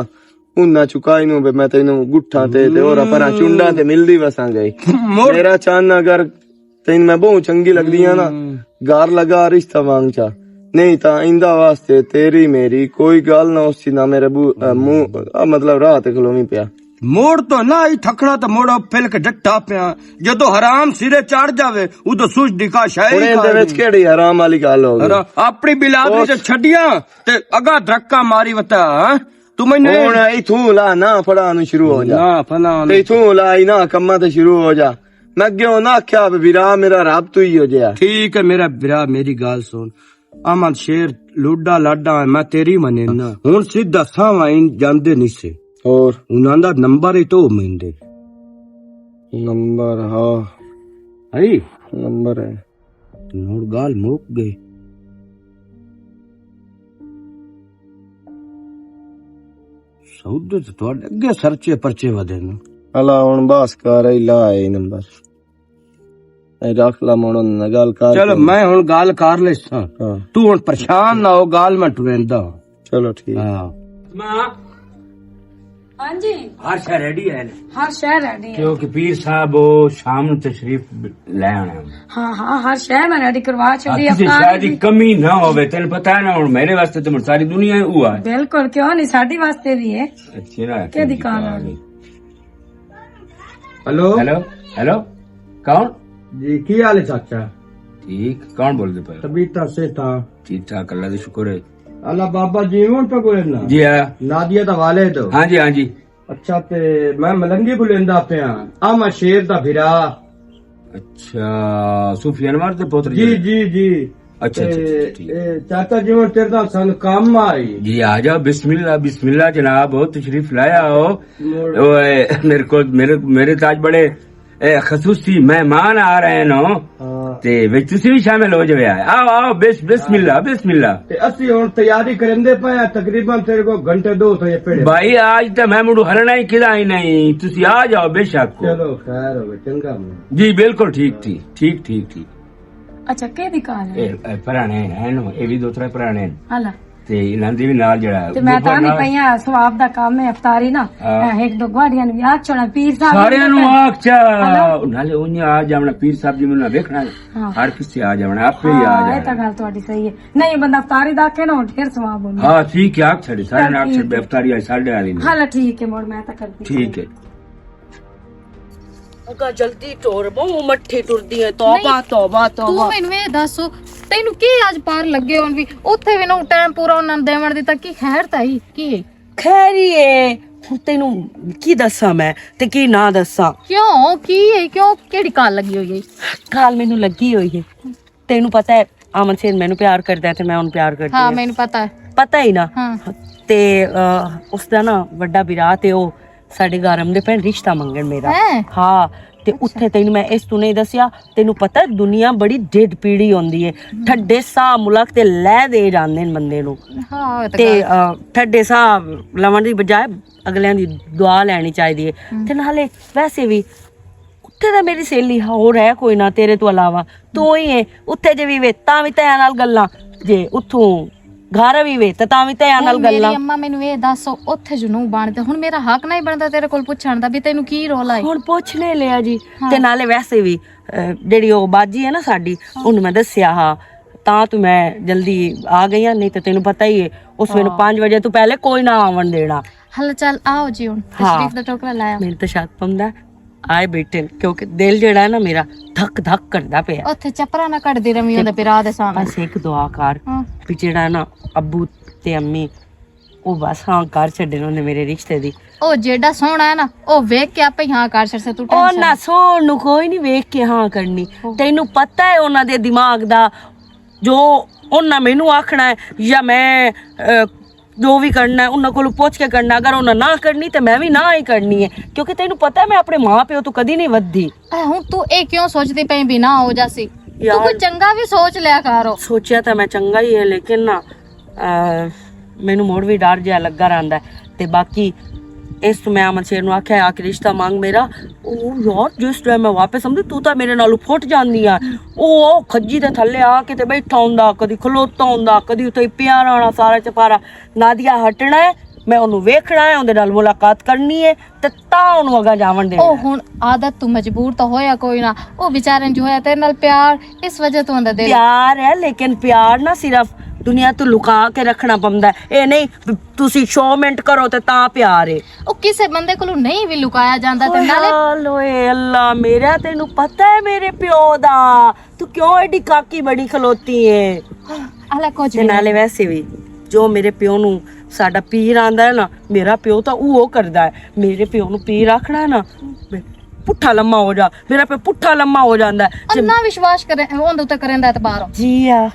उन्ना चुकाई नु बे मैं तेनू गुठा ते और परा चुंडा ते मिलदी वसा गई मेरा चांदा अगर तेन मैं बहुत चंगी लगदी है ना घर लगा रिश्ता मांग चा नहीं ता इंदा वास्ते तेरी मेरी कोई गल ना उसी ना मेरे मुंह मतलब राह ते खलोवी पिया मोड़ तो ना ही थकड़ा तो मोड़ा फिल के डट्टा पिया जदों हराम सिरे चढ़ जावे उदो सुज दिखा शायरी दे विच केड़ी हराम वाली गल हो गई अपनी बिलादरी ते छड़िया ते अगा धक्का मारी वता तू मैंने हुन इथू ला ना फड़ा नु शुरू हो जा ना फना ते इथू ला ही ना कम्मा ते शुरू हो जा मैं क्यों ना आख्या वीरा मेरा रब तू ही हो जा ठीक है मेरा बिरा मेरी गाल सुन अमन शेर लुड्डा लाडा मैं तेरी मने ना हुन सीधा सावाइन जांदे नहीं से और उन्हां दा नंबर ही तो मिलदे नंबर हाँ आई नंबर है नोट गाल मुक गई सौदे तो अगे सरचे परचे वदे न अला हुन बस कर ही ला है नंबर ए रख ला मोड़ो ना गल कर चलो मैं हुन गाल कर लेसा हाँ तू हुन परेशान ना हो गाल में टुरेंदा चलो ठीक हां मां हाँ जी हर शह रेडी है हर शहर रेडी है क्योंकि पीर साहब वो शाम ਨੂੰ तशरीफ ਲੈ ਆਣਾ हाँ हाँ हर शहर में रेडी करवा छोड़ी ਕਿਸੇ ਸ਼ਾਇਦ ਦੀ ਕਮੀ ਨਾ ਹੋਵੇ ਤੈਨੂੰ ਪਤਾ ਹੈ ਨਾ ਹੁਣ ਮੇਰੇ ਵਾਸਤੇ ਤੇ ਸਾਰੀ ਦੁਨੀਆ ਹੀ ਹੁਆ ਹੈ बिल्कुल क्यों नहीं साड़ी वास्ते भी है ਅੱਛੀ ਨਾ क्या दिखाना है? हेलो हेलो हेलो कौन जी की हाल है चाचा ठीक कौन बोलते पे तबीयत से था ठीक ठाक अल्लाह का शुक्र है अल्लाह बाबा जीवन पे कोई ना जी हाँ नादिया दा वाले दो हाँ जी हाँ जी अच्छा ते मैं मलंगी बुलेंदा पे आ मैं शेर दा फिरा अच्छा सूफी अनवर दे पुत्र जी जी जी अच्छा अच्छा ठीक चाचा जीवन तेरे दा सन काम आई जी आ जाओ बिस्मिल्लाह बिस्मिल्लाह जनाब हो तशरीफ लाया हो ओए मेरे को मेरे ताज बड़े खसूसी मेहमान आ रहे नो ते विच तुसी भी शामिल हो जावे आओ आओ बिस्मिल्लाह बिस्मिल्लाह ते असि हुन तैयारी करंदे पए तकरीबन तेरे को घंटे दो तो ये पेड़े भाई आज तो मैं मुड़ू हलना ही किदा ही नहीं तुसी आ जाओ बेशक चलो खैर हो चंगा जी बिल्कुल ठीक ठीक ठीक ठीक ठीक अच्छा क्या दिखाना है ए पुराने हैं नो ये भी दो तरह पुराने हैं हला ते इन्हां दी भी नाल जड़ा ते मैं तां नहीं पईया सवाब दा काम है अफतारी ना एक दो गुआड़ियां नु याद छोड़ा पीर साहब सारे नु आखचा नाले उन्हें आ जावना पीर साहब जी मैनू देखना हर किसी आ जावना आपे ही आ ये तो जावना गल ਤੁਹਾਡੀ सही है नहीं बंदा अफतारी दा के ना ढेर सवाब होंदा हां ठीक है आख छड़े सारे नाक छड़ बेफ्तारी आई साढ़े वाली ने हला ठीक है मोड़ मैं तो करती ठीक है ਅਗਾ ਜਲਦੀ ਟੋਰ ਬਹੁ ਮੱਠੀ ਟੁਰਦੀ ਹੈ ਤੋਬਾ ਤੋਬਾ ਤੂੰ ਤੋਬਾ ਮੈਨੂੰ ਇਹ ਦੱਸ ਤੈਨੂੰ ਕੀ ਅੱਜ ਪਾਰ ਲੱਗੇ ਹੋਣ ਵੀ ਉੱਥੇ ਵੀ ਨਾ ਟਾਈਮ ਪੂਰਾ ਉਹਨਾਂ ਨੂੰ ਦੇਵਣ ਦਿੱਤਾ ਕੀ ਖੈਰ ਤਾਈ ਕੀ ਖੈਰੀਏ ਹੁਣ ਤੈਨੂੰ ਕੀ ਦੱਸਾਂ ਮੈਂ ਤੇ ਕੀ ਨਾ ਦੱਸਾਂ ਕਿਉਂ ਕੀ ਹੈ ਕਿਉਂ ਕਿਹੜੀ ਕਾਲ ਲੱਗੀ ਹੋਈ ਹੈ ਕਾਲ ਮੈਨੂੰ ਲੱਗੀ ਹੋਈ ਹੈ ਤੈਨੂੰ ਪਤਾ ਹੈ ਅਮਨ ਸੇਨ ਮੈਨੂੰ ਪਿਆਰ ਕਰਦਾ ਹੈ ਤੇ ਮੈਂ ਉਹਨੂੰ ਪਿਆਰ ਕਰਦੀ ਹਾਂ ਹਾਂ ਮੈਨੂੰ ਪਤਾ ਹੈ ਪਤਾ ਹੀ ਨਾ ਹਾਂ ਤੇ ਉਸ ਦਾ ਨਾ ਵੱਡਾ ਵੀਰਾ ਤੇ ਉਹ ਸਾਡੇ ਘਰ ਆਉਂਦੇ ਪਏ ਰਿਸ਼ਤਾ ਮੰਗਣ ਮੇਰਾ ਹੈਂ? ਹਾਂ ਤੇ ਉੱਥੇ ਤੈਨੂੰ ਮੈਂ ਇਸ ਤੋਂ ਨਹੀਂ ਦੱਸਿਆ ਤੈਨੂੰ ਪਤਾ ਦੁਨੀਆ ਬੜੀ ਢਿੱਡ ਪੀੜੀ ਹੁੰਦੀ ਹੈ ਠੱਡੇ ਸਾਹ ਮੁਲਕ ਤੇ ਲੈ ਦੇ ਜਾਂਦੇ ਨੇ ਬੰਦੇ ਨੂੰ ਹਾਂ ਇਹ ਤਾਂ ਤੇ ਗੱਲ- ਠੱਡੇ ਸਾਹ ਲਵਣ ਦੀ ਬਜਾਏ ਅਗਲਿਆਂ ਦੀ ਦੁਆ ਲੈਣੀ ਚਾਹੀਦੀ ਹੈ ਤੇ ਨਾਲੇ ਵੈਸੇ ਵੀ ਉੱਥੇ ਤਾਂ ਮੇਰੀ ਸਹੇਲੀ ਹੋਰ ਹੈ ਕੋਈ ਨਾ ਤੇਰੇ ਤੋਂ ਇਲਾਵਾ ਤੂੰ ਹੀ ਹੈ ਉੱਥੇ ਜੇ ਵੀ ਵੇ ਤਾਂ ਵੀ ਤੈਨਾਂ ਨਾਲ ਗੱਲਾਂ ਜੇ ਉੱਥੋਂ ਘਰ ਵੀ ਵੇ ਤਾਂ ਵੀ ਤੈਨਾਂ ਨਾਲ ਹੁਣ ਗੱਲਾਂ ਮੇਰੀ ਅੰਮਾ ਮੈਨੂੰ ਇਹ ਦੱਸ ਉੱਥੇ ਜਨੂੰ ਬਣਦੇ ਹੁਣ ਮੇਰਾ ਹੱਕ ਨਹੀਂ ਬਣਦਾ ਤੇਰੇ ਕੋਲ ਪੁੱਛਣ ਦਾ ਵੀ ਤੈਨੂੰ ਕੀ ਰੋਲ ਹੈ ਹੁਣ ਪੁੱਛ ਲੈ ਲਿਆ ਜੀ ਤੇ ਨਾਲੇ ਵੈਸੇ ਵੀ ਜਿਹੜੀ ਉਹ ਬਾਜੀ ਹੈ ਨਾ ਸਾਡੀ ਉਹਨੂੰ ਮੈਂ ਦੱਸਿਆ ਹਾਂ ਤਾਂ ਤੂੰ ਮੈਂ ਜਲਦੀ ਆ ਗਈ ਆ ਨਹੀਂ ਤਾਂ ਤੈਨੂੰ ਪਤਾ ਹੀ ਹੈ ਉਸ ਵੇਲੇ 5 ਵਜੇ ਤੋਂ ਪਹਿਲੇ ਕੋਈ ਨਾ ਆਵਣ ਦੇਣਾ ਹਲ ਚੱਲ ਆਓ ਜੀ ਹੁਣ ਹਾਂ। ਤਸ਼ਰੀਫ ਦਾ ਟੋਕਰਾ ਲਾਇਆ ਮੈਨੂੰ ਤਾਂ ਸ਼ੱਕ ਪੰਦਾ ਆਏ ਬੈਠੇ ਨੇ, ਕਿਉਂਕਿ ਦਿਲ ਜਿਹੜਾ ਹੈ ਨਾ ਮੇਰਾ ਧੱਕ ਧੱਕ ਕਰਦਾ ਪਿਆ। ਉੱਥੇ ਚੱਪਰਾ ਨਾ ਕੱਢਦੀ ਰਵੀ ਉਹਦੇ ਪਿਰਾ ਦੇ ਸਾਹਮਣੇ। ਬਸ ਇੱਕ ਦੁਆ ਕਰ ਹਾਂ। ਵੀ ਜਿਹੜਾ ਨਾ ਅੱਬੂ ਤੇ ਅੰਮੀ ਉਹ ਬਸ ਹਾਂ ਕਰ ਛੱਡੇ ਨੇ ਮੇਰੇ ਰਿਸ਼ਤੇ ਦੀ। ਉਹ ਜਿਹੜਾ ਸੋਹਣਾ ਹੈ ਨਾ ਉਹ ਵੇਖ ਕੇ ਆਪੇ ਹੀ ਹਾਂ ਕਰ ਛੱਡਸੇ ਤੂੰ ਉਹ ਨਾ ਸੋਹਣ ਨੂੰ ਕੋਈ ਨਹੀਂ ਵੇਖ ਕੇ ਹਾਂ ਕਰਨੀ। ਤੈਨੂੰ ਪਤਾ ਹੈ ਉਹਨਾਂ ਦੇ ਦਿਮਾਗ ਦਾ, ਜੋ ਉਹਨਾਂ ਮੈਨੂੰ ਆਖਣਾ ਹੈ ਜਾਂ ਮੈਂ ਜੋ ਵੀ ਕਰਨਾ ਹੈ ਉਹਨਾਂ ਕੋਲੋਂ ਪੁੱਛ ਕੇ ਕਰਨਾ। ਅਗਰ ਉਹਨਾਂ ਨਾ ਕਰਨੀ ਤੇ ਮੈਂ ਵੀ ਨਾ ਹੀ ਕਰਨੀ ਹੈ, ਕਿਉਂਕਿ ਤੈਨੂੰ ਪਤਾ ਹੈ ਮੈਂ ਆਪਣੇ ਮਾਂ ਪਿਓ ਤੋਂ ਕਦੀ ਨਹੀਂ ਵੱਧਦੀ। ਹੁਣ ਤੂੰ ਇਹ ਕਿਉਂ ਸੋਚਦੀ ਪਈ ਵੀ ਨਾ ਹੋ ਜਾਸੀ? ਤੂੰ ਯਾਰ, ਕੋਈ ਚੰਗਾ ਵੀ ਸੋਚ ਲਿਆ ਕਰੋ। ਸੋਚਿਆ ਤਾਂ ਮੈਂ ਚੰਗਾ ਹੀ ਹੈ, ਲੇਕਿਨ ਨਾ ਮੈਨੂੰ ਮੋੜ ਵੀ ਡਰ ਜਿਹਾ ਲੱਗਾ ਰਹਿੰਦਾ ਤੇ ਬਾਕੀ ਇਸ ਤੋਂ ਮੈਂ ਅਮਨ ਸ਼ੇਰ ਨੂੰ ਆਖਿਆ ਆ ਕਿ ਰਿਸ਼ਤਾ ਮੰਗ ਮੇਰਾ। ਉਹ ਯਾਰ ਜਿਸ ਟਾਈਮ ਮੈਂ ਵਾਪਸ ਆਉਂਦੀ ਤੂੰ ਤਾਂ ਮੇਰੇ ਨਾਲੋਂ ਫੁੱਟ ਜਾਂਦੀ ਆ। ਉਹ ਖੱਜੀ ਦੇ ਥੱਲੇ ਆ ਕੇ ਤੇ ਬੈਠਾ ਹੁੰਦਾ, ਕਦੀ ਖਲੋਤਾ ਹੁੰਦਾ, ਕਦੀ ਉੱਥੇ ਪਿਆ ਰਹਿਣਾ ਸਾਰਾ ਚਪਾਰਾ। ਨਾਦੀਆ ਹਟਣਾ ਹੈ, ਮੈਂ ਉਹਨੂੰ ਵੇਖਣਾ ਹੈ, ਉਹਦੇ ਨਾਲ ਮੁਲਾਕਾਤ ਕਰਨੀ ਹੈ ਤੇ ਤਾਂ ਉਹਨੂੰ ਅਗਾ ਜਾਵਣ ਦੇਣਾ। ਉਹ ਹੁਣ ਆਦਤ ਤੂੰ ਮਜਬੂਰ ਤਾਂ ਹੋਇਆ ਕੋਈ ਨਾ, ਉਹ ਵਿਚਾਰਨ ਜੋ ਹੋਇਆ ਤੇਰੇ ਨਾਲ ਪਿਆਰ ਇਸ ਵਜ੍ਹਾ ਤੋਂ ਹੁੰਦਾ ਦਿਲ। ਪਿਆਰ ਹੈ, ਲੇਕਿਨ ਪਿਆਰ ਨਾ ਸਿਰਫ ਦੁਨੀਆ ਤੋਂ ਲੁਕਾ ਕੇ ਰੱਖਣਾ ਪੈਂਦਾ। ਇਹ ਨਹੀਂ ਤੁਸੀਂ ਸ਼ੋਮੈਂਟ ਕਰੋ ਤੇ ਤਾਂ ਪਿਆਰ ਹੈ। ਉਹ ਕਿਸੇ ਬੰਦੇ ਕੋਲੋਂ ਨਹੀਂ ਵੀ ਲੁਕਾਇਆ ਜਾਂਦਾ ਤੇ ਨਾਲੇ ਓਏ ਅੱਲਾ ਮੇਰਾ, ਤੈਨੂੰ ਪਤਾ ਹੈ ਮੇਰੇ ਪਿਓ ਦਾ, ਤੂੰ ਕਿਉਂ ਐਡੀ ਕਾਕੀ ਬੜੀ ਖਲੋਤੀ ਏ? ਅਲਾ ਕੁਝ ਤੇ ਵੀ ਨਾਲੇ ਵੈਸੇ ਵੀ ਜੋ ਮੇਰੇ ਪਿਓ ਨੂੰ ਸਾਡਾ ਪੀਰ ਆਂਦਾ ਹੈ ਨਾ, ਮੇਰਾ ਪਿਓ ਤਾਂ ਉਹ ਕਰਦਾ ਹੈ। ਮੇਰੇ ਪਿਓ ਨੂੰ ਪੀਰ ਆਖਣਾ ਹੈ ਨਾ, ਪੁੱਠਾ ਲੰਮਾ ਹੋ ਜਾ, ਮੇਰਾ ਪਿਓ ਪੁੱਠਾ ਲੰਮਾ ਹੋ ਜਾਂਦਾ ਹੈ। ਅੰਨਾ ਵਿਸ਼ਵਾਸ ਕਰੇ ਉਹਦੇ ਉੱਤੇ ਕਰੇਂਦਾ ਐਤਬਾਰ। ਜੀ ਆ,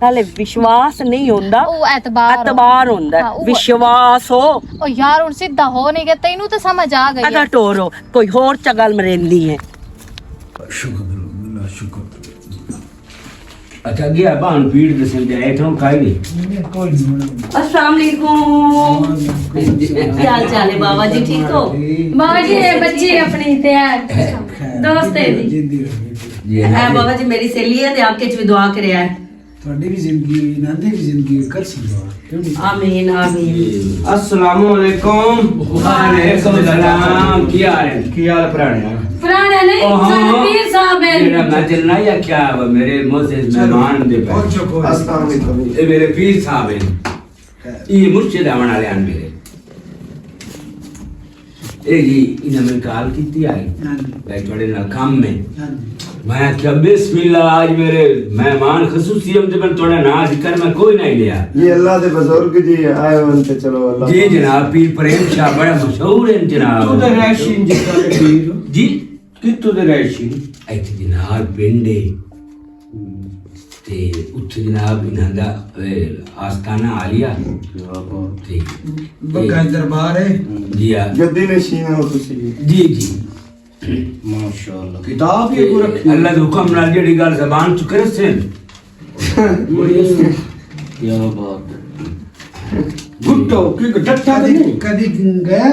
ਨਾਲੇ ਵਿਸ਼ਵਾਸ ਨਹੀਂ ਹੁੰਦਾ, ਉਹ ਐਤਬਾਰ ਹੁੰਦਾ ਹੈ। ਹਾਂ, ਉਹ- ਵਿਸ਼ਵਾਸ ਹੋ। ਉਹ ਯਾਰ ਹੁਣ ਸਿੱਧਾ ਹੋ ਨਹੀਂ ਗਿਆ, ਤੈਨੂੰ ਤਾਂ ਸਮਝ ਆ ਗਈ ਅਗਾ ਹੈ। ਟੋਰੋ ਕੋਈ ਹੋਰ ਚਗਲ ਮਰੇਂਦੀ ਹੈ। अच्छा गया बान पीड़ दे संदे इथों खाई नहीं अस्सलाम वालेकुम। क्या हाल चाल है बाबा जी, ठीक हो? बाबा जी ये बच्ची अपनी तैयार दोस्त है जी। ये है बाबा जी मेरी सहेली है ते आपके च भी दुआ करे है। ਤੁਹਾਡੀ ਵੀ ਜ਼ਿੰਦਗੀ ਹੋਈ ਨਾਂਦੇ ਵੀ ਜ਼ਿੰਦਗੀ ਹੋਈ, ਕਰ ਸੰਭਾਲ ਕਿਉਂ ਨਹੀਂ? आमीन आमीन। अस्सलाम वालेकुम। वालेकुम सलाम। की हाल है? की हाल पुराने? पुराना नहीं सारे पीर साहब है। मेरा मैं चलना या क्या मेरे मोहसिन मेहमान दे पे और चुप हो। अस्सलाम वालेकुम। ये मेरे पीर साहब हैं, ये मुर्शिद आवन वाले हैं मेरे। ए जी इन्हें मैं कॉल की आई ਹਾਂਜੀ भाई थोड़े ना काम में ਹਾਂਜੀ मैं क्या बिस्मिल्लाह आज मेरे मेहमान खसूसी हम जब थोड़ा ना जिक्र मैं कोई नहीं लिया। ये अल्लाह दे बुजुर्ग जी आए हो उनते चलो अल्लाह। जी जनाब पीर प्रेम शाह बड़ा मशहूर है तू जनाब। दे रैशीन जिक्का दे पीर जी कितू दे रैशीन ਇੱਥੇ ਜਨਾਬ ਪਿੰਡ ਏ ਤੇ ਉੱਥੇ ਜਨਾਬ ਇਹਨਾਂ ਦਾ ਆਸਤਾਨਾ ਆਲੀਆ ਤੇ ਬੱਕਾ ਦਰਬਾਰ ਹੈ। ਜੀ ਆ गद्दी नशीन हो तुसी। ਜੀ ਜੀ माशाअल्लाह किताब ये को रखी ਅੱਲਾ ਦੇ ਹੁਕਮ ਨਾਲ ਜਿਹੜੀ ਗੱਲ ਜ਼ਬਾਨ ਚ ਕਰੇ ਸੇ क्या बात है। गुट्टो की डट्ठा ਕਦੀ नहीं ਕਦੀ ਗਿਆ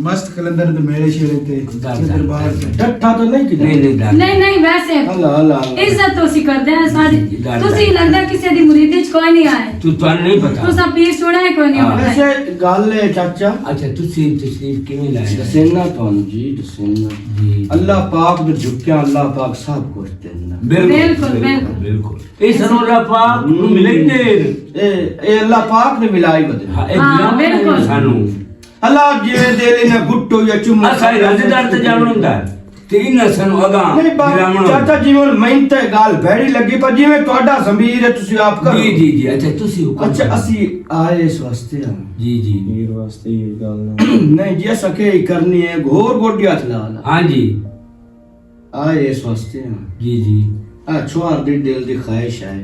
ਮਸਤ ਕਲੰਦਰ ਦੇ ਮੇਲੇ ਸ਼ੇਰੇ ਤੇ ਦਰਬਾਰ ਤੇ। डट्ठा तो नहीं की ਨਹੀਂ ਨਹੀਂ ਦਾਦਾ नहीं नहीं वैसे अल्लाह अल्लाह इज्जत तो सी करते हैं सारी। ਗੱਲ ਤੁਸੀਂ ਲੱਗਦਾ ਕਿਸੇ ਦੀ ਮੁਰੀਦੀ ਚ ਕੋਈ ਨਹੀਂ ਆਏ। ਤੂੰ ਤੁਹਾਨੂੰ ਨਹੀਂ ਪਤਾ ਤੁਸੀਂ ਪੀਰ ਸੁਣਾ ਹੈ ਕੋਈ ਨਹੀਂ ਹਾਂ। ਪਤਾ। वैसे गल है चाचा ਅੱਛਾ ਤੁਸੀਂ ਤਸ਼ਰੀਫ ਕਿਵੇਂ ਲਾਏ दसेना तो जी दसेना ਜੀ अल्लाह पाक दे झुकिया अल्लाह पाक सब कुछ देना बिल्कुल, बिल्कुल। ਬਿਲਕੁਲ ਇਹ ਸਾਨੂੰ ਅੱਲਾ ਪਾਕ ਨੂੰ ਮਿਲਣਗੇ ए अल्लाह पाक ने मिलाई बदे ਹਾਂ ਇਹ ਹਾਂ, ਦੁਆ ਬਿਲਕੁਲ। ਸਾਨੂੰ अल्लाह जिवे दे लेना गुट्टो या चुम्मा ਅਸਾਂ ਰਜ਼ਦਾਰ ਤੇ ਜਾਵਣ ਹੁੰਦਾ ਤੇ ਇਹਨਾਂ ਸਾਨੂੰ ਅਗਾ नहीं बात चाचा जी ਹੁਣ ਮੈਂ ਤੇ ਗੱਲ ਭੈੜੀ ਲੱਗੀ ਪਰ ਜਿਵੇਂ ਤੁਹਾਡਾ ਜ਼ਮੀਰ ਹੈ ਤੁਸੀਂ ਆਪ ਕਰੋ ਜੀ ਜੀ ਜੀ ਅੱਛਾ ਤੁਸੀਂ ਹੁਕਮ ਅੱਛਾ ਕਰੋ। ਅਸੀਂ ਆਏ ਇਸ ਵਾਸਤੇ ਹਾਂ ਜੀ ਜੀ वीर वास्ते ये गल ना। नहीं जी सके ही करनी है घोर गोडी हथ ला ला हाँ जी आए इस वास्ते हैं जी जी आ छुआर दी दिल दी ख्वाहिश है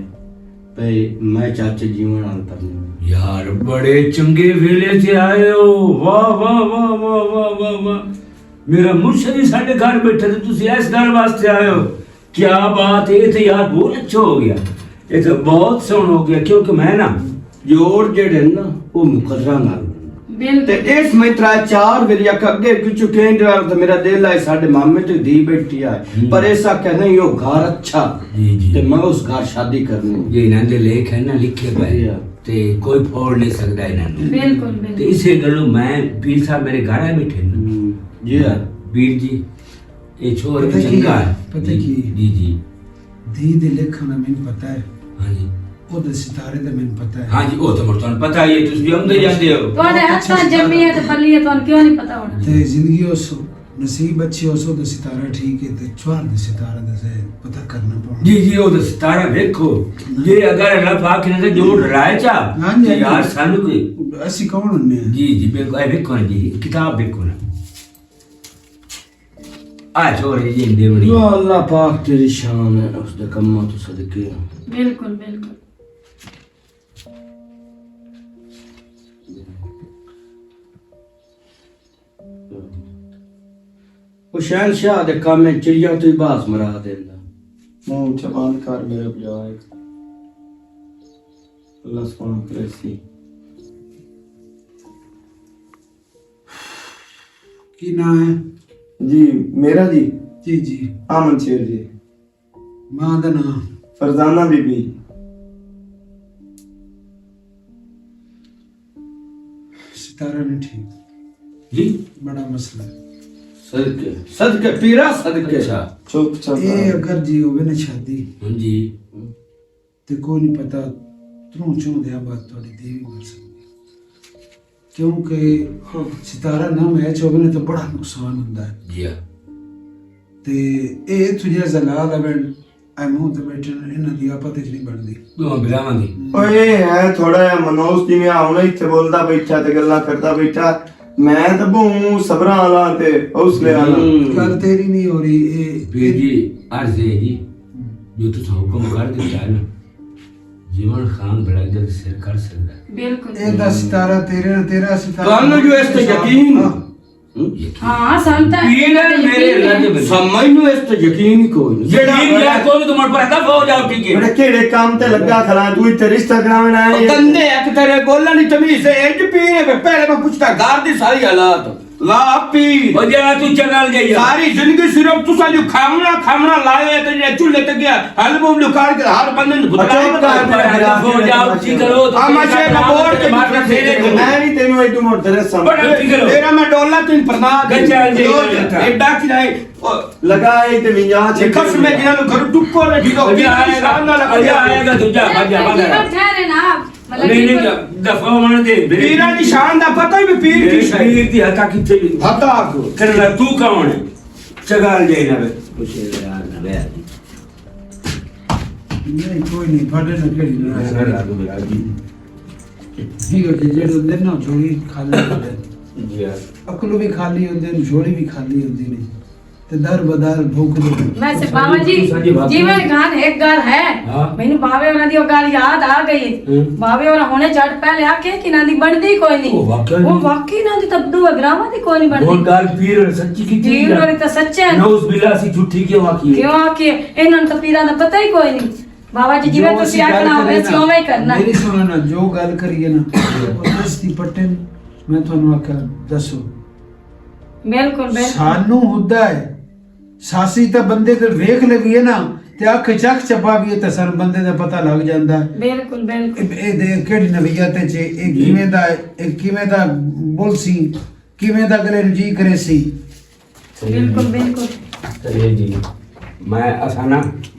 भई मैं चाचे जीवन हाल करनी यार बड़े चंगे वेले से आए हो वाह वाह वाह वाह वाह वाह वाह मेरा मुर्शिद ही साढ़े घर बैठे थे तुसी इस गल वास्ते आए हो क्या बात है ये तो यार बहुत अच्छा हो गया ये तो बहुत सोहना हो गया क्योंकि मैं ना जोड़ जेड़े ना वो मुकर्रा नाल ते बिल्कुल इस में त्रा चार वेरी अक अगे पिछू केंद्र वाला तो मेरा दिल है साडे मामे तो धी बैठी है पर ऐसा क्या नहीं वो घर अच्छा जी जी ते मैं उस घर शादी करनी ये इन्हां दे लेख है ना लिखे पे ते कोई फोड़ नहीं सकता इन्हां नु बिल्कुल ते बिल्कुल। इसे गलो मैं पीर साहब मेरे घर आए बैठे ना जी है वीर जी ये छोर पता की चंगा है पता की जी जी धी ਦੇ ਲਿਖਣਾ ਮੈਨੂੰ ਪਤਾ ਹੈ, हाँ जी ਉਹਦੇ ਸਿਤਾਰੇ ਦਾ ਮੈਨੂੰ ਪਤਾ ਹੈ। हाँ जी वो तो मुझे पता ही है तुम भी आंदे जाते हो ਤੁਹਾਡੇ ਹੱਥਾਂ ਜੰਮੀ ਹੈ ਤੇ ਪੱਲੀ ਹੈ ਤੁਹਾਨੂੰ ਕਿਉਂ ਨਹੀਂ ਪਤਾ ਹੋਣਾ। ਤੇ ਜ਼ਿੰਦਗੀ ਉਸ नसीब अच्छी हो सो तो सितारा ठीक है तो चौहान दे सितारा दे से पता करना पड़ा जी जी वो तो सितारा देखो ये अगर अल्लाह पाक ने तो जोड़ राय चा हाँ जी, तो यार सानू कोई ऐसी कौन होने हैं? जी जी बिल्कुल ए देखो ना जी किताब देखो ना आ छोरे जी देवड़ी या अल्लाह पाक तेरी शान है उसके कम्मा तो सदके बिल्कुल बिल्कुल वो शहनशाह दे काम में चिड़िया तो ही बास मरा देंदा मुंह जबान कर मेरे बजाए अल्लाह सुबहान करे सी की ना है जी मेरा जी जी जी आमन शेर जी मां दा ना फरजाना बीबी सितारा नहीं ठीक जी बड़ा मसला है सदके सदके पीरा सदके अच्छा चुप चाप ये अगर जी होवे ना शादी हाँ जी ते कोई नहीं पता त्रों चों दे बात थोड़ी देवी मर सकती क्योंकि सितारा ना मैच होवे ना तो बड़ा नुकसान हुंदा है जी हाँ ते ए तुझे जलाल अबन आई मुंह ते बैठे इन्हां दी आपत च नहीं बनदी दो बिलावां दी ਓਏ ਹੈ ਥੋੜਾ ਜਿਹਾ ਮਨੋਜ ਜਿਵੇਂ ਹੁਣ ਇੱਥੇ ਬੋਲਦਾ ਬੈਠਾ ਤੇ ਗੱਲਾਂ ਕਰਦਾ ਬੈਠਾ ਮੈਂ ਤਾਂ ਬਹੁ ਸਬਰਾਂ ਵਾਲਾ ਤੇ ਹੌਸਲੇ ਵਾਲਾ गल तेरी नहीं हो रही ए फिर जी अर्ज है जी जो तुम हुक्म कर देता है ना जीवन खान बड़ा जल्द सिर कर सकता है बिल्कुल ए दा सितारा तेरे ना तेरा सितारा ਤੁਹਾਨੂੰ ਜੋ ਇਸ ਤੇ ਯਕੀਨ हाँ संता पीर है मेरे अल्लाह के बंदे ਸਮਝ ਨੂੰ ਇਸ ਤੇ ਯਕੀਨ ਹੀ ਕੋਈ ਨਹੀਂ पीर या कोई तुम पर था हो जाओ ठीक है ਬੜੇ ਕਿਹੜੇ ਕੰਮ ਤੇ ਲੱਗਾ ਖਲਾ ਤੂੰ ਇੱਥੇ ਰਿਸ਼ਤਾ ਕਰਾਉਣ ਆਇਆ ਹੈ? ਗੰਦੇ ਇੱਕ ਤੇਰੇ ਬੋਲਣ ਦੀ ਤਮੀਜ਼ ਹੈ ਇੰਜ ਪੀਣੇ ਵੇ ਪਹਿਲੇ ਮੈਂ ਪੁੱਛਦਾ ਘਰ ਦੀ ਸਾਰੀ ਹਾਲਾਤ ਲਾ ਪੀ हो जा तू चल जाइए ਸਾਰੀ ਜ਼ਿੰਦਗੀ ਸਿਰਫ ਤੁਸੀਂ ਜੋ ਖਾਮਣਾ ਲਾਏ ਤੇ ਜਿਹੜੇ ਚੁੱਲ੍ਹੇ ਤੇ ਗਿਆ ਹਲਬੂ ਲੁਕਾਰ ਕੇ ਹਰ ਬੰਦੇ ਨੂੰ ਚੁੱਪ ਕਰ हो जाओ ठीक करो ਆ ਮਸ਼ੇ ਦਾ ਬੋਰ ਤੇ मार फेरे को ਮੈਂ ਨਹੀਂ ਤੈਨੂੰ ਇਹ ਤੂੰ ਮੋੜ ਤੇਰੇ बड़ा ਸਾਹਮਣੇ ठीक करो ਤੇਰਾ ਮੈਂ ਡੋਲਾ ਤਿੰਨ ਪਰਨਾ ਚੱਲ ਜੀ। ਐਡਾ ਕਿ ਨਹੀਂ ਲਗਾਏ ਤੇ ਵਿਆਹ ਚ ਕਸ ਮੈਂ ਜਿਹਨਾਂ ਨੂੰ ਘਰ ਟੁੱਕੋ ਨੇ ਠੀਕ ਹੋ अभी आएगा दूजा भाजा भाजा जीवन ठहरे ना आप मतलब नहीं जीवन- नहीं दफा मन दे ਪੀਰਾਂ ਦੀ ਸ਼ਾਨ ਦਾ ਪਤਾ ਹੀ ਵੀ ਪੀਰ ਕੀ ਸ਼ੈ पीर दी हका किथे ਹਤਾ ਕੋ करना तू कौन है चगाल जाए ना बे कुछ यार ना बे नहीं कोई नहीं फाड़े ना केड़ी ना ठीक है जेड़े ਹੁੰਦੇ ਨਾ ਝੋਲੀ ਖਾਲੀ ਹੁੰਦੇ जी यार ਅਕਲ ਵੀ ਖਾਲੀ ਹੁੰਦੇ ਨੇ ਝੋਲੀ ਵੀ ਖਾਲੀ ਹੁੰਦੀ ਨੇ ਤੇ ਦਰ ਬਦਰ ਭੁੱਖ ਦੇ वैसे बाबा जी साडी बात जीवन खान एक गल है हाँ। मैनू बावे होना दी ओ गल याद आ गई है बावे होना होने झट पहले आके कि ना दी बनदी कोई नहीं ओ वाकई वो नहीं। वाकई ना दी तब्दू अग्रामा दी कोई नहीं वो बनदी गाल पीर सच्ची की थी जीवन वाली तो सच्चे है नौज बिल्ला सी झूठी क्यों आकी क्यों आके इन्हां तो पीरा दा पता ही कोई नहीं बाबा जी जिवें तुसी आखना होवे सी उवें ही करना ਮੇਰੀ ਸੁਣੋ ਨਾ ਜੋ ਗੱਲ ਕਰੀਏ ਨਾ ਉਹ ਦਸਤੀ ਪੱਟੇ ਨੂੰ ਮੈਂ ਤੁਹਾਨੂੰ ਆਖਿਆ ਦੱਸੋ बिल्कुल बिल्कुल ਸਾਨੂੰ ਹੁੰਦਾ ਹੈ ਸਾਸੀ ਤਾਂ ਬੰਦੇ ਤੇ ਵੇਖ ਲਵੀਏ ਨਾ ਤੇ ਅੱਖ ਚੱਕ ਚਪਾ ਵੀ ਤਾਂ ਸਰ ਬੰਦੇ ਦਾ ਪਤਾ ਲੱਗ ਜਾਂਦਾ ਹੈ। बिल्कुल बिल्कुल ਇਹ ਦੇ ਕਿਹੜੀ ਨਵੀਅਤ ਚ ਇਹ ਕਿਵੇਂ ਦਾ ਇਹ ਕਿਵੇਂ ਦਾ ਬੋਲ ਸੀ ਕਿਵੇਂ ਦਾ ਗਲੇ ਨੂੰ ਜੀ ਕਰੇ ਸੀ बिल्कुल बिल्कुल चलिए जी मैं असाना